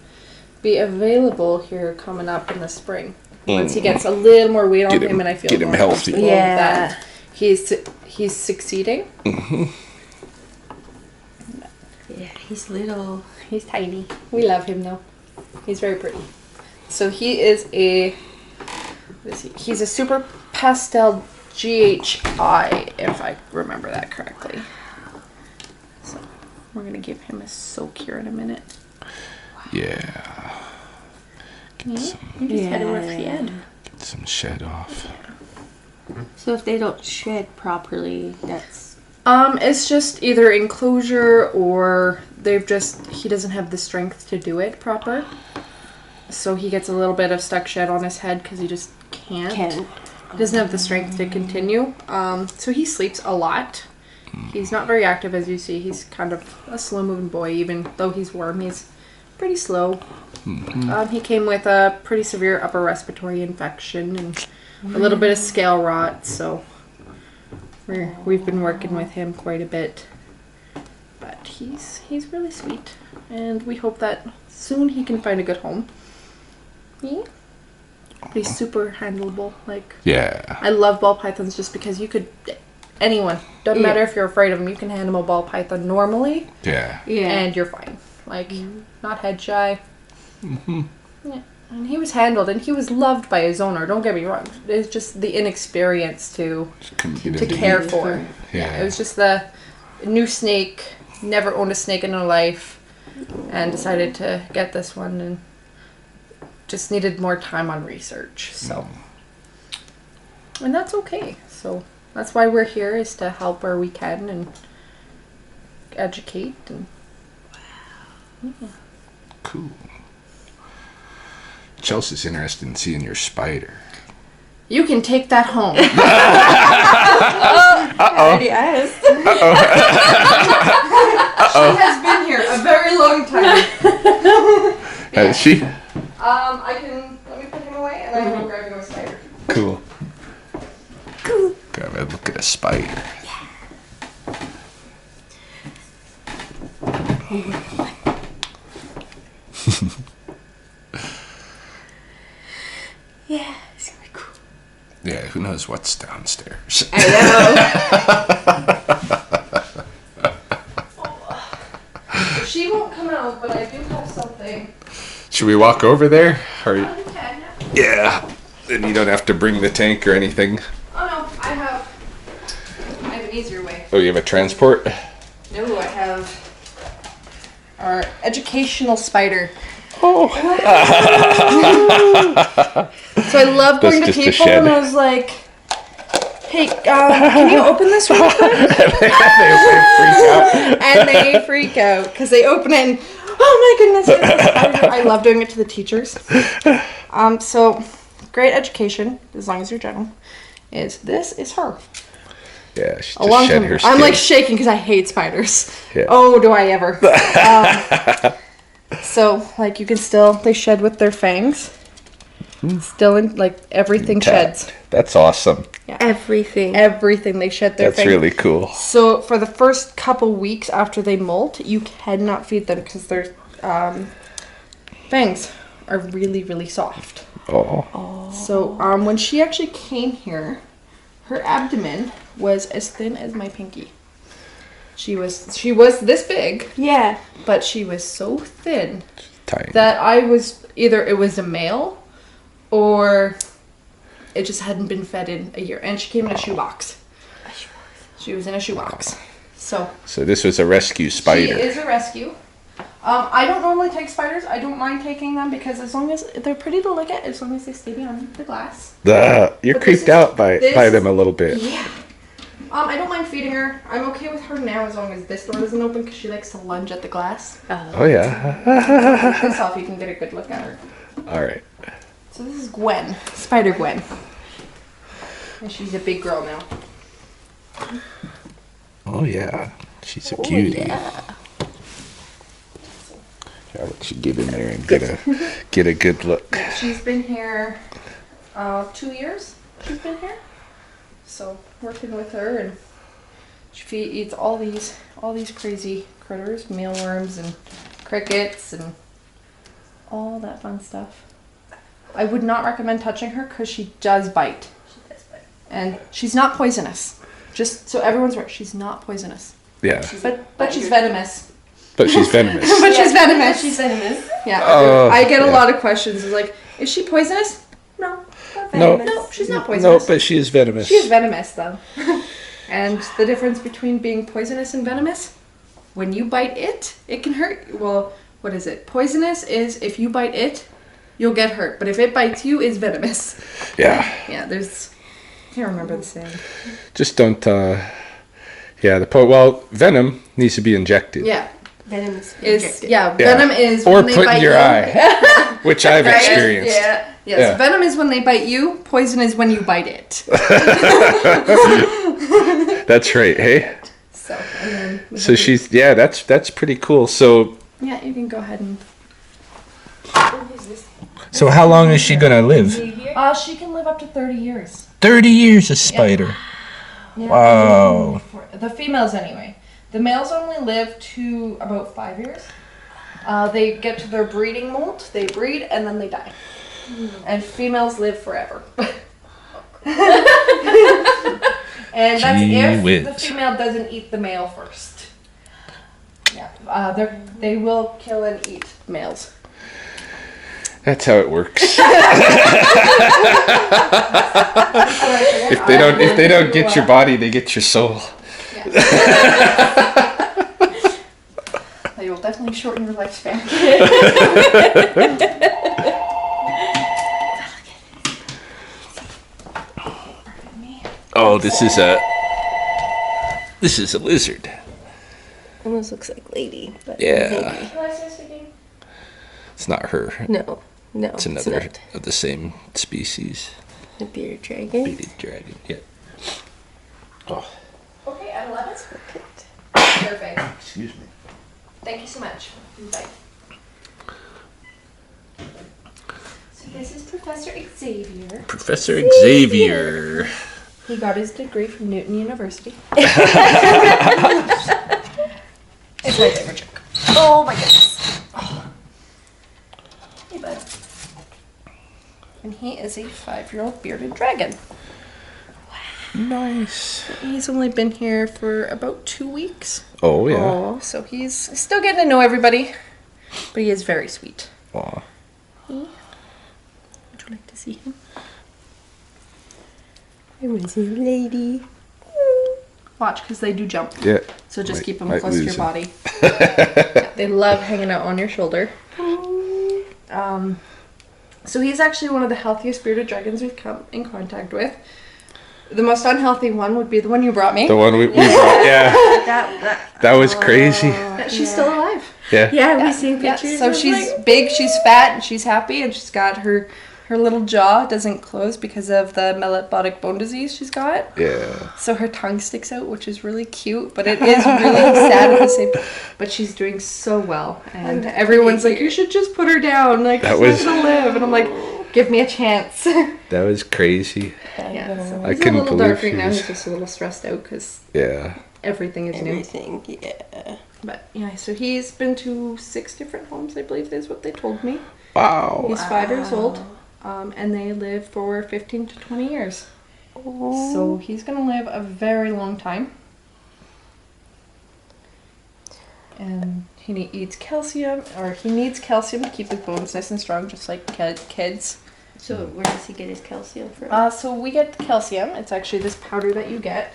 be available here coming up in the spring. Once he gets a little more weight on Get him- him, and I feel get him more healthy. comfortable Yeah. that he's succeeding. Yeah, he's little. He's tiny. We love him though. He's very pretty. So he is he's a super pastel GHI, if I remember that correctly. So we're gonna give him a soak here in a minute. Yeah. You just had a rough shed. Get some shed off. So if they don't shed properly, that's It's just either enclosure or he doesn't have the strength to do it proper. So he gets a little bit of stuck shed on his head because he just can't. He doesn't have the strength to continue. So he sleeps a lot. He's not very active, as you see. He's kind of a slow-moving boy. Even though he's warm, he's pretty slow. He came with a pretty severe upper respiratory infection and a little bit of scale rot. So we've been working with him quite a bit. But he's really sweet. And we hope that soon he can find a good home. Yeah. But he's super handleable. Yeah. I love ball pythons just because anyone, doesn't matter if you're afraid of them, you can hand them a ball python normally Yeah. and you're fine. Not head shy. Yeah. And he was handled and he was loved by his owner, don't get me wrong. It's just the inexperience to care for. Yeah. It was just the new snake, never owned a snake in her life, and decided to get this one and just needed more time on research. So, and that's okay. So that's why we're here, is to help where we can and educate. And Cool. Chelsea's interested in seeing your spider. you can take that home. I already asked. She has been here a very long time. Has she? Let me put him away and I will grab you a spider. Cool. Grab a look at a spider. Yeah, it's gonna be cool. Yeah, who knows what's downstairs. She won't come out, but I do have something. Should we walk over there? Or, You can. yeah. Then you don't have to bring the tank or anything. Oh no, I have an easier way. Oh, you have a transport? No, I have our educational spider. Oh. So I love going to That's just a people shed. and I was like, hey, Hey, can you open this real quick? They freak out. And they freak out because they open it and, oh my goodness, it's a spider. I love doing it to the teachers. So, great education, as long as you're gentle, this is her. Yeah, she A long just shed time her ago. skin. I'm like shaking because I hate spiders. Yeah. Oh, do I ever. So, like, you can still, they shed with their fangs. Still in, like, everything sheds. That's awesome. Yeah. Everything. Everything, they shed their That's fangs. really cool. So, for the first couple weeks after they molt, you cannot feed them because their fangs are really, really soft. Oh. So, when she actually came here, her abdomen was as thin as my pinky. She was this big, Yeah. but she was so thin Tiny. that I was either it was a male or it just hadn't been fed in a year. And she came in a shoebox. She was in a shoebox. So this was a rescue spider. she is a rescue. I don't normally take spiders. I don't mind taking them because as long as they're pretty to look at, as long as they stay behind the glass. You're But creeped this out by this- them a little bit. Yeah. I don't mind feeding her. I'm okay with her now as long as this door isn't open because she likes to lunge at the glass. Oh yeah. Take this off, you can get a good look at her. All right. So this is Gwen, Spider Gwen. And she's a big girl now. Oh yeah. She's a cutie. Yeah. I'll let you get in there and get a good look. She's been here 2 years. She's been here. So working with her, and she eats all these crazy critters, mealworms and crickets and all that fun stuff. I would not recommend touching her because she does bite. And she's not poisonous. Just so everyone's aware, she's not poisonous. Yeah. But she's venomous. But she's venomous. But she's venomous. She's venomous. Yeah. Oh, I get a yeah. lot of questions. It's like, is she poisonous? No. Not No. venomous. No, she's not No, poisonous. but she is venomous. She is venomous, though. And the difference between being poisonous and venomous, when you bite it, it can hurt. Well, what is it? Poisonous is if you bite it, you'll get hurt. But if it bites you, it's venomous. Yeah. Yeah, there's... I can't remember the saying. Just don't. Venom needs to be injected. Yeah. Venomous. Is Injected. yeah, venom is or when they put bite in your you. eye, which I've Right? experienced. Yeah. Yes. Yeah. Venom is when they bite you. Poison is when you bite it. That's right. Hey. So and then we So have she's that's pretty cool. So you can go ahead and. So how long is she gonna live? She can live up to 30 years. 30 years, a spider. Yeah. Wow. The females, anyway. The males only live to about 5 years. They get to their breeding molt, they breed, and then they die. And females live forever. And that's Gee if whiz. the female doesn't eat the male first. Yeah, they will kill and eat males. that's how it works. If they don't get your body, they get your soul. They will definitely shorten your lifespan. Oh, this is a lizard. Almost looks like lady. But Yeah. It's not her. No. No. It's another not. of the same species. A bearded dragon. Bearded dragon. Yeah. Oh, Okay, at 11. Perfect. excuse me. Thank you so much. Bye. So this is Professor Xavier. Professor Xavier. He got his degree from Newton University. It's my favorite joke. Oh my goodness. Hey bud. And he is a 5-year-old bearded dragon. Nice. He's only been here for about 2 weeks. Oh yeah. Oh, so he's still getting to know everybody. But he is very sweet. Aw. Would you like to see him? I want to lady. Watch, because they do jump. Yeah. So just Might- keep them might close to your lose him. body. Yeah, they love hanging out on your shoulder. So he's actually one of the healthiest bearded dragons we've come in contact with. The most unhealthy one would be the one you brought me. The one we brought, yeah. That was crazy. Yeah, she's still alive. Yeah. Yeah, we've seen Yeah, pictures. so she's big, she's fat, and she's happy, and she's got her little jaw doesn't close because of the metabolic bone disease she's got. Yeah. So her tongue sticks out, which is really cute, but it is really sad at the same time. But she's doing so well, and everyone's like, "You should just put her down, like That she's was- not gonna live." And I'm like, "Give me a chance." That was crazy. Yeah, so I he's couldn't a little believe dark right she now. was- He's just a little stressed out because Yeah. everything is new. Everything, yeah. But yeah, so he's been to 6 different homes, I believe is what they told me. Wow. He's 5 years old, and they live for 15 to 20 years. So he's gonna live a very long time. And he eats calcium, or he needs calcium to keep his bones nice and strong, just like kids. So where does he get his calcium from? So we get the calcium. It's actually this powder that you get.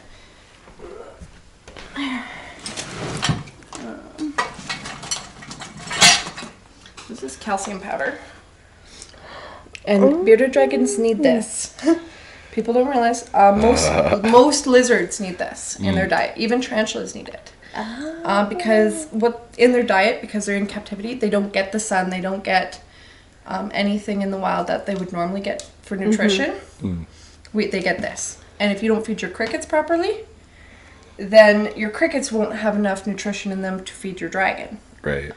This is calcium powder. And bearded dragons need this. People don't realize most lizards need this in their diet. Even tarantulas need it. Because in their diet, because they're in captivity, they don't get the sun. They don't get anything in the wild that they would normally get for nutrition. They get this. And if you don't feed your crickets properly, then your crickets won't have enough nutrition in them to feed your dragon. Right.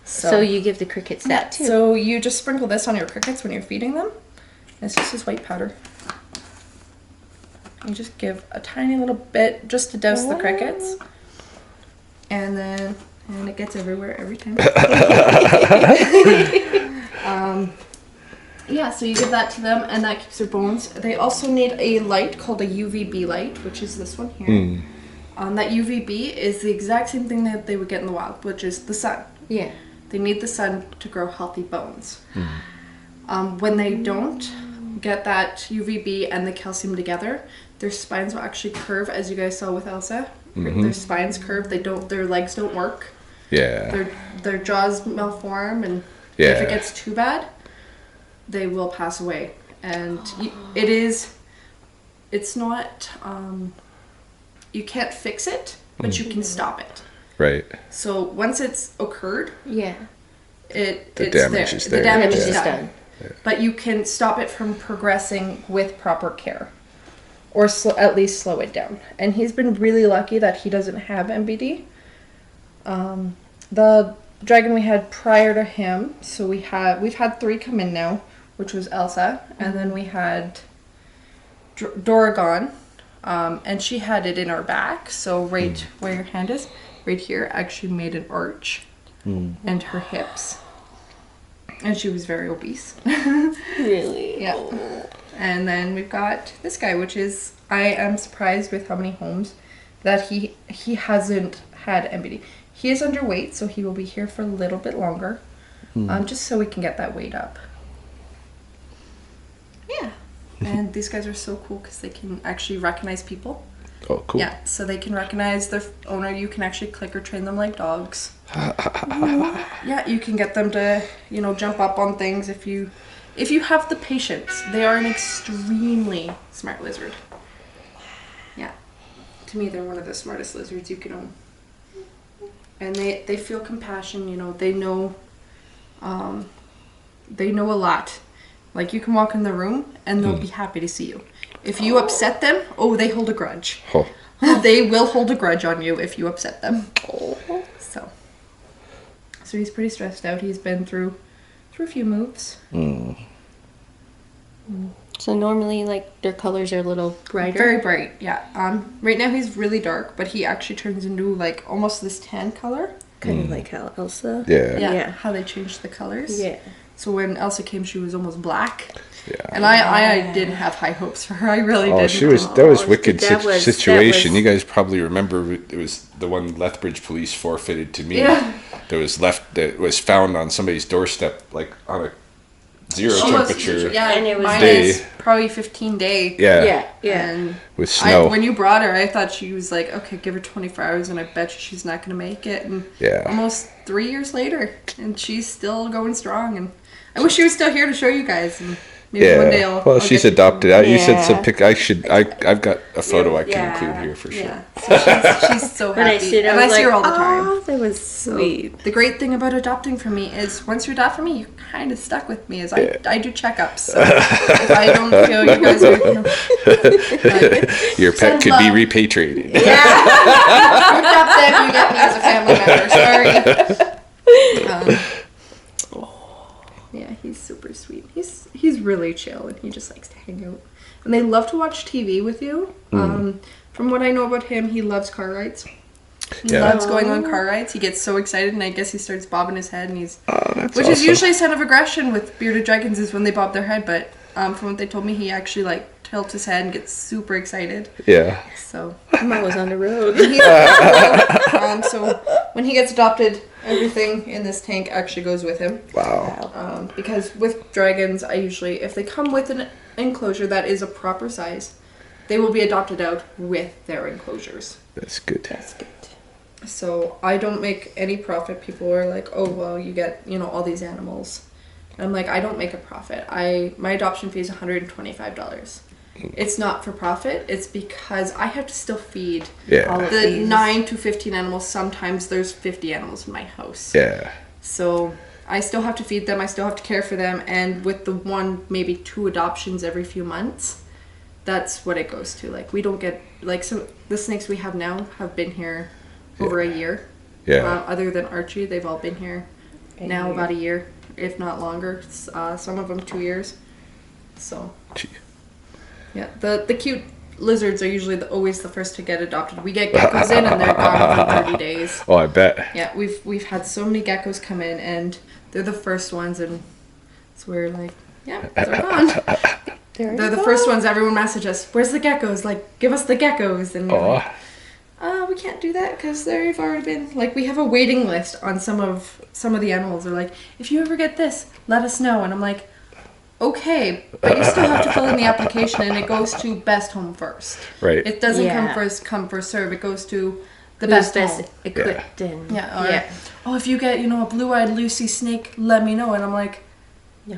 So you give the crickets that too. So you just sprinkle this on your crickets when you're feeding them. It's just this white powder. You just give a tiny little bit just to douse the crickets. And it gets everywhere every time. Yeah, so you give that to them and that keeps their bones. They also need a light called a UVB light, which is this one here. That UVB is the exact same thing that they would get in the wild, which is the sun. Yeah. They need the sun to grow healthy bones. When they don't get that UVB and the calcium together, their spines will actually curve, as you guys saw with Elsa. Their spines curve. Their legs don't work. Yeah. Their jaws malform, and Yeah. if it gets too bad, they will pass away. And it's not. You can't fix it, but you can stop it. Right. So once it's occurred, Yeah. The it's damage there. is The there. damage is Yeah. done. But you can stop it from progressing with proper care, or at least slow it down. And he's been really lucky that he doesn't have MBD. The dragon we had prior to him, so we've had 3 come in now, which was Elsa, and then we had Doragon, and she had it in her back, so right where your hand is, right here, actually made an arch, and her hips. And she was very obese. Really? Yeah. And then we've got this guy, which is, I am surprised with how many homes that he hasn't had MBD. He is underweight, so he will be here for a little bit longer, just so we can get that weight up. Yeah. And these guys are so cool because they can actually recognize people. Oh, cool. Yeah, so they can recognize their owner. You can actually clicker train them like dogs. Yeah, you can get them to, jump up on things if you have the patience. They are an extremely smart lizard. Yeah. To me, they're one of the smartest lizards you can own. And they feel compassion, they know a lot. Like, you can walk in the room and they'll be happy to see you. If you upset them, they hold a grudge. Oh. They will hold a grudge on you if you upset them. So he's pretty stressed out. He's been through a few moves. So normally, like, their colors are a little brighter. Very bright, yeah. Right now he's really dark, but he actually turns into like almost this tan color. Kind of like how Elsa. Yeah. Yeah. How they changed the colors. Yeah. So when Elsa came, she was almost black. Yeah. And I didn't have high hopes for her. I really Oh, didn't. that was wicked that was- situation. that was- You guys probably remember it was the one Lethbridge police forfeited to me. Yeah. That was found on somebody's doorstep, like on a zero Almost- temperature Yeah, And it was mine day. is probably 15 day. Yeah, And with snow. when you brought her, I thought she was like, okay, give her 24 hours and I bet you she's not going to make it. And Yeah. almost 3 years later, and she's still going strong. And I wish she was still here to show you guys. And Maybe Yeah. one day I'll. Well, I'll she's get you adopted. some- You said some Yeah. pic. I've got a photo I can Yeah, include here for sure. Yeah. So she's so When I happy, see it, and I I was see her like, all the time. oh, that was So, sweet. the great thing about adopting from me is once you adopt from me, you're kind of stuck with me. As I do checkups, so if I don't feel you guys are, Your pet Send could be love. repatriated. yeah, you adopt them, you get me as a family member. Sorry. Yeah, he's super sweet. He's really chill, and he just likes to hang out. And they love to watch TV with you. From what I know about him, he loves car rides. He Yeah. loves going on car rides. He gets so excited, and I guess he starts bobbing his head, and That's which is awesome. usually a sign of aggression with bearded dragons is when they bob their head. But from what they told me, he actually like tilts his head and gets super excited. Yeah. So I'm always on the road. so when he gets adopted, everything in this tank actually goes with him. Wow. Because with dragons, I usually, if they come with an enclosure that is a proper size, they will be adopted out with their enclosures. That's good. That's good. So I don't make any profit. People are like, oh, well, you get, all these animals. And I'm like, I don't make a profit. My adoption fee is $125. It's not for profit. It's because I have to still feed Yeah. All of the these. 9 to 15 animals. Sometimes there's 50 animals in my house. Yeah. So I still have to feed them. I still have to care for them. And with the one, maybe 2 adoptions every few months, that's what it goes to. Like, we don't get, like, so the snakes we have now have been here over a year. Yeah. Other than Archie, they've all been here now about a year, if not longer. Some of them 2 years. So, Gee. yeah. The cute lizards are usually always the first to get adopted. We get geckos in and they're gone within 30 days. Oh, I bet. Yeah, we've had so many geckos come in, and they're the first ones, and so we're like, yeah, they're gone. They're the first ones. Everyone message us, "Where's the geckos? Like, give us the geckos." And we're Oh. like, we can't do that because they've already been. Like, we have a waiting list on some of the animals. They're like, if you ever get this, let us know. And I'm like, okay, but you still have to fill in the application, and it goes to best home first. Right. It doesn't Yeah. come first serve. It goes to the Who's best home. equipped and Yeah. Or, yeah. oh, if you get, a blue-eyed Lucy snake, let me know. And I'm like, No.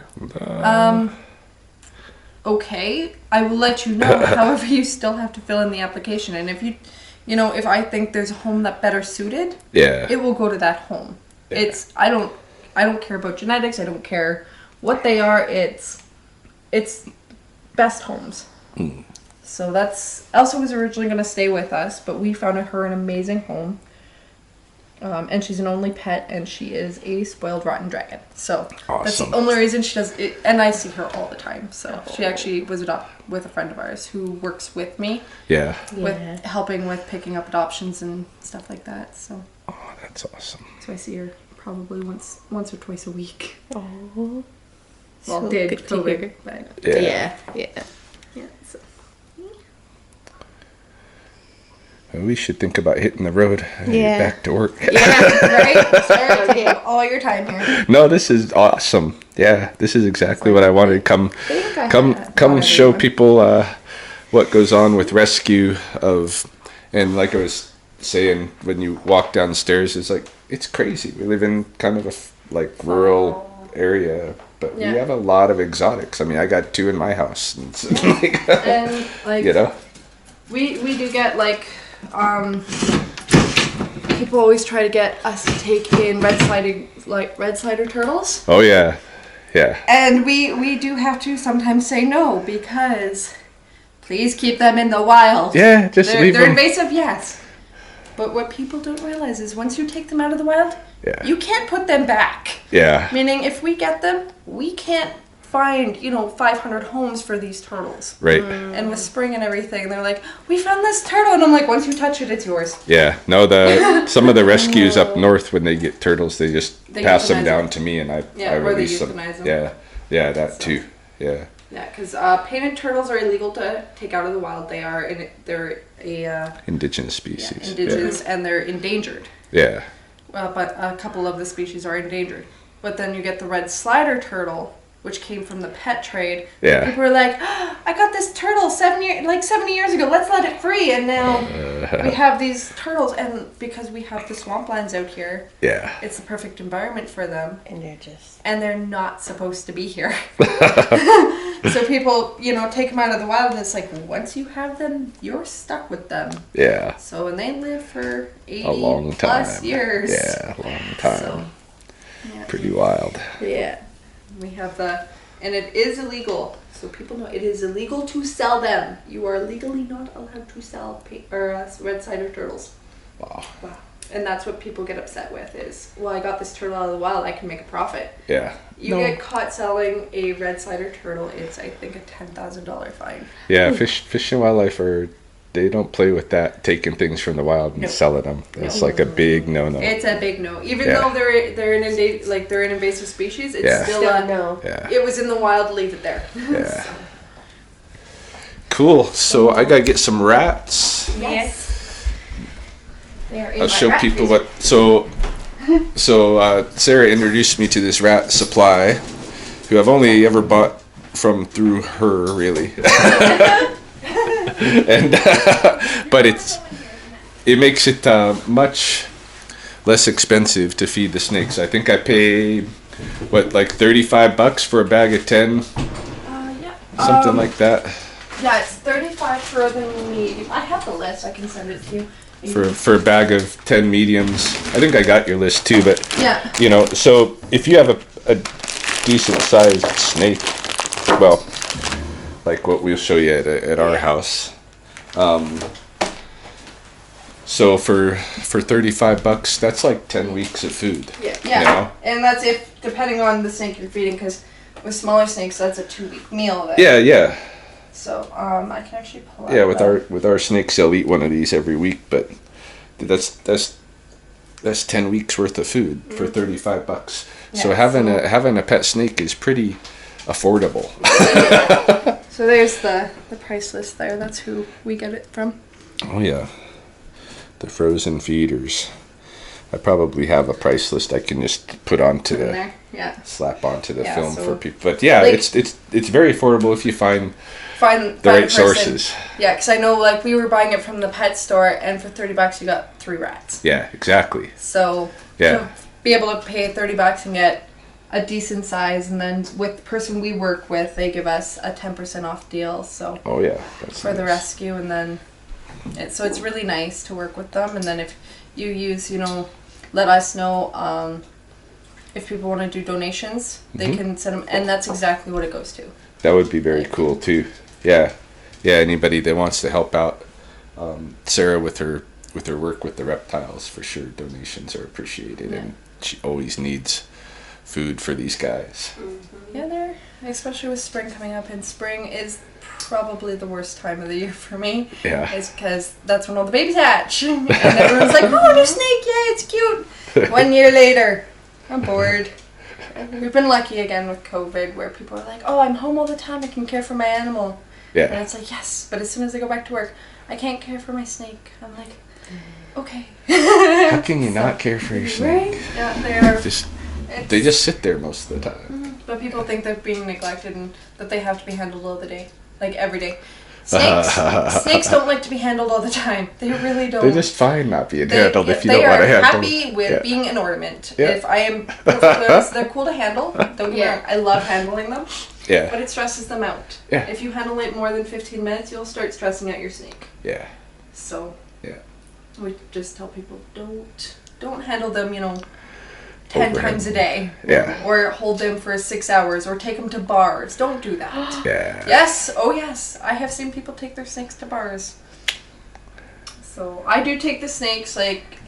okay, I will let you know. However, you still have to fill in the application. And if if I think there's a home that better suited, Yeah. it will go to that home. It's, I don't care about genetics. I don't care what they are. It's best homes. So that's, Elsa was originally going to stay with us, but we found her an amazing home. And she's an only pet, and she is a spoiled rotten dragon. So that's Awesome. the only reason she does it. And I see her all the time. So she actually was adopted with a friend of ours who works with me Yeah. with Yeah. helping with picking up adoptions and stuff like that. So Oh, that's awesome. I see her probably once or twice a week. Oh. Well, So did good to COVID, hear. but Yeah. Yeah. yeah. So. Well, we should think about hitting the road and Yeah. get back to work. Yeah, right? Sorry to take all your time here. No, this is awesome. Yeah, this is exactly what I wanted. Come show everyone. people what goes on with rescue of, and like I was saying, when you walk downstairs, it's crazy. We live in kind of a rural area, but Yeah. we have a lot of exotics. I mean, I got 2 in my house. And it's And like we do get people always try to get us to take in red slider turtles. Oh yeah, yeah. And we do have to sometimes say no because please keep them in the wild. Yeah, just leave They're them. invasive, yes. But what people don't realize is once you take them out of the wild, Yeah. you can't put them back. Yeah. Meaning if we get them, we can't find, 500 homes for these turtles. Right. And with spring and everything, they're like, we found this turtle. And I'm like, once you touch it, it's yours. Yeah. No, some of the rescues up north, when they get turtles, they just They pass them euthanize down them. to me, and I Yeah, or they release them. euthanize them. Yeah. Yeah, that too. Yeah. Yeah, because painted turtles are illegal to take out of the wild. They're Indigenous species. indigenous and they're endangered. Yeah. But a couple of the species are endangered. But then you get the red slider turtle, which came from the pet trade. Yeah. People were like, I got this turtle 70 years ago. Let's let it free. And now we have these turtles. And because we have the swamplands out here, Yeah. it's the perfect environment for them. And They're not supposed to be here. So people, take them out of the wild, and it's like, once you have them, you're stuck with them. Yeah. So, and they live for 80 A long time. plus years. Yeah, a long time. So, yeah. Pretty wild. Yeah. We have and it is illegal. So people know it is illegal to sell them. You are legally not allowed to sell red cider turtles. Wow. And that's what people get upset with is, well, I got this turtle out of the wild, I can make a profit. Yeah. You get caught selling a red cider turtle, it's, I think, a $10,000 fine. Yeah, Fish and Wildlife they don't play with that, taking things from the wild and selling them. It's like a big no-no. It's a big no. Even though they're an invasive species, it's still a no. Yeah. It was in the wild, leave it there. Yeah. Cool. So I gotta get some rats. Yes. I'll show people what. So Sarah introduced me to this rat supply, who I've only ever bought from through her, really. And but it makes it much less expensive to feed the snakes. I think I pay like $35 for a bag of 10, something like that. Yeah, it's $35 for the medium. I have the list. I can send it to you. For a bag of 10 mediums. I think I got your list too, but yeah. So if you have a decent sized snake, well, like what we'll show you at our house. So for $35, that's like 10 weeks of food. Yeah. And that's depending on the snake you're feeding, because with smaller snakes, that's a 2-week meal. Yeah. So I can actually pull out. Yeah, with our snakes, they'll eat one of these every week, but that's 10 weeks worth of food for $35. So having a pet snake is pretty affordable. So there's the price list there. That's who we get it from. Oh yeah, the frozen feeders. I probably have a price list I can just put onto slap onto the film for people. But yeah, it's very affordable if you find the right sources. Yeah, because I know we were buying it from the pet store, and for $30 you got 3 rats. Yeah, exactly. So to be able to pay $30 and get a decent size, and then with the person we work with, they give us a 10% off deal. So that's for the rescue, and then so it's really nice to work with them. And then if you use, let us know if people want to do donations, they can send them, and that's exactly what it goes to. That would be very cool too. Yeah. Anybody that wants to help out Sarah with her work with the reptiles, for sure, donations are appreciated, and she always needs food for these guys. Yeah, especially with spring coming up, and spring is probably the worst time of the year for me. Yeah. Is because that's when all the babies hatch, and everyone's like, "Oh, new snake! Yay, it's cute." 1 year later, I'm bored. We've been lucky again with COVID, where people are like, "Oh, I'm home all the time. I can care for my animal." Yeah. And it's like, yes, but as soon as I go back to work, I can't care for my snake. I'm like, okay. How can you not care for your snake? Right? Yeah, they just sit there most of the time. But people think they're being neglected and that they have to be handled all the day, every day. Snakes don't like to be handled all the time. They really don't. They're just fine not being handled if you don't want to handle them. They are happy with being an ornament. Yeah. If I am, they're cool to handle. Don't get me wrong, I love handling them. Yeah. But it stresses them out. Yeah. If you handle it more than 15 minutes, you'll start stressing out your snake. Yeah. So. Yeah. We just tell people don't handle them, 10 times a day. Yeah. Or hold them for 6 hours, or take them to bars. Don't do that. Yeah. Yes. Oh, yes. I have seen people take their snakes to bars. So I do take the snakes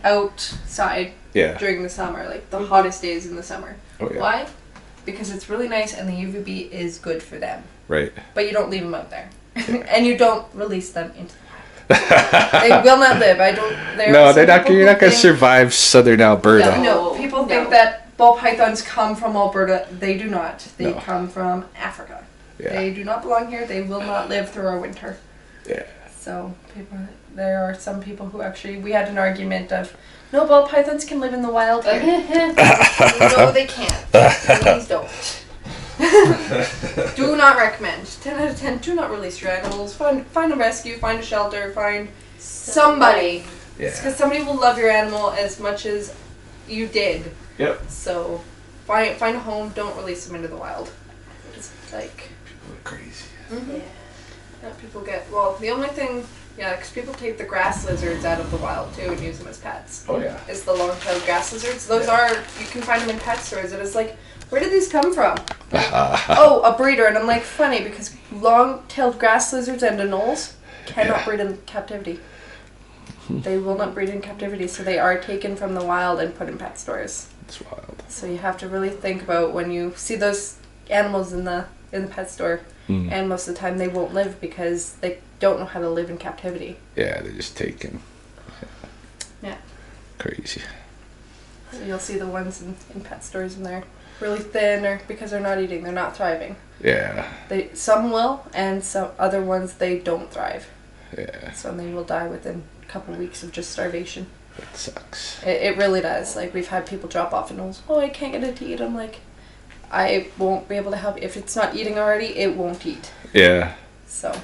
outside during the summer, the hottest days in the summer. Oh, yeah. Why? Because it's really nice and the UVB is good for them. Right. But you don't leave them out there. And you don't release them into the they will not live. You're not going to survive southern Alberta. No, people think that ball pythons come from Alberta. They do not. They come from Africa. Yeah. They do not belong here. They will not live through our winter. Yeah. So there are some people who we had an argument of, no, ball pythons can live in the wild here. No, they can't. Please don't. Do not recommend. 10 out of 10. Do not release your animals. Find a rescue. Find a shelter. Find somebody. Yeah. Because somebody will love your animal as much as you did. Yep. So find a home. Don't release them into the wild. It's like People are crazy. yeah, people get the only thing. Yeah, because people take the grass lizards out of the wild too and use them as pets. Oh yeah. It's the long-tailed grass lizards. Those are, you can find them in pet stores, and it's like, where did these come from? Oh, a breeder. And I'm like, funny, because long-tailed grass lizards and anoles cannot breed in captivity. They will not breed in captivity, so they are taken from the wild and put in pet stores. It's wild. So you have to really think about when you see those animals in the pet store, and most of the time they won't live because they don't know how to live in captivity. Yeah, they're just taken. Yeah. Crazy. So you'll see the ones in pet stores and they're really thin, or because they're not eating, they're not thriving. Yeah. Some will, and some other ones they don't thrive. Yeah. So they will die within a couple of weeks of just starvation. That sucks. It really does. Like, we've had people drop off and knows, oh, I can't get it to eat. I'm like, I won't be able to help. If it's not eating already, it won't eat. Yeah. So.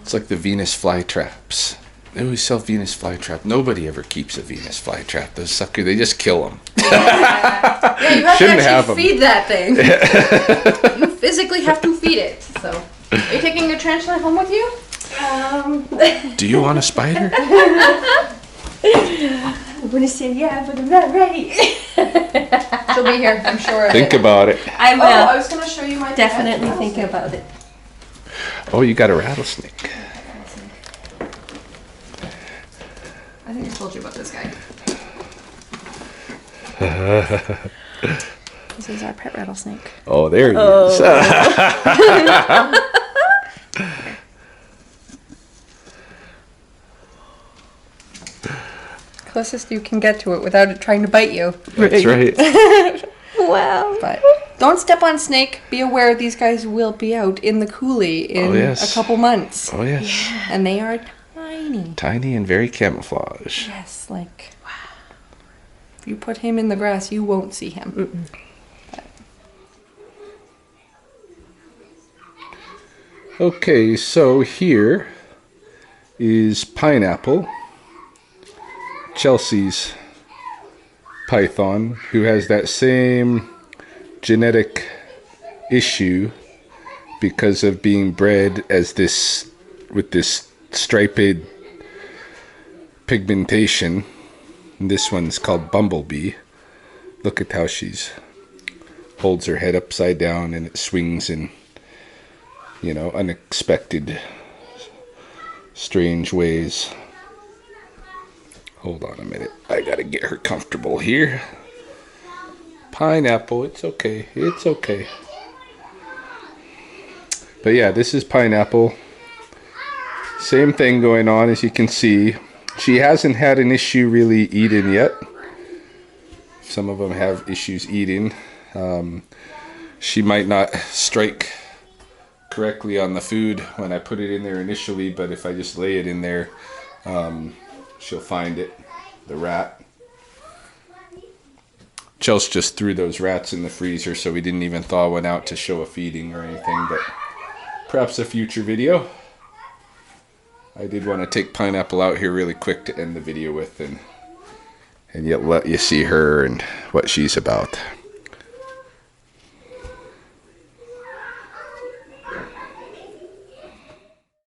It's like the Venus flytraps. They always sell Venus flytrap. Nobody ever keeps a Venus flytrap. Those suckers, they just kill them. Yeah, you have Shouldn't to have actually 'em. feed that thing. You physically have to feed it. So, are you taking a tarantula home with you? Do you want a spider? I'm gonna say yeah, but I'm not ready. She'll be here, I'm sure. Think about it. I Oh, will I was gonna show you my definitely pet think rattlesnake. about it. Oh, you got a rattlesnake. I think I told you about this guy. This is our pet rattlesnake. Oh, there he is. Closest you can get to it without it trying to bite you. That's right. Wow. But don't step on snake. Be aware these guys will be out in the coulee in Oh, yes. a couple months. Oh, yes. And they are tiny. Tiny and very camouflage. Yes, like, wow. If you put him in the grass, you won't see him. Okay, so here is Pineapple, Chelsea's python, who has that same genetic issue because of being bred as this, with this striped pigmentation. And this one's called Bumblebee. Look at how she's holds her head upside down and it swings in, you know, unexpected, strange ways. Hold on a minute. I gotta get her comfortable here. Pineapple, it's okay. It's okay. But yeah, this is Pineapple. Same thing going on, as you can see. She hasn't had an issue really eating yet. Some of them have issues eating. She might not strike correctly on the food when I put it in there initially, but if I just lay it in there, she'll find it, the rat. Chelsea just threw those rats in the freezer, so we didn't even thaw one out to show a feeding or anything, but perhaps a future video. I did want to take Pineapple out here really quick to end the video with, and yet let you see her and what she's about.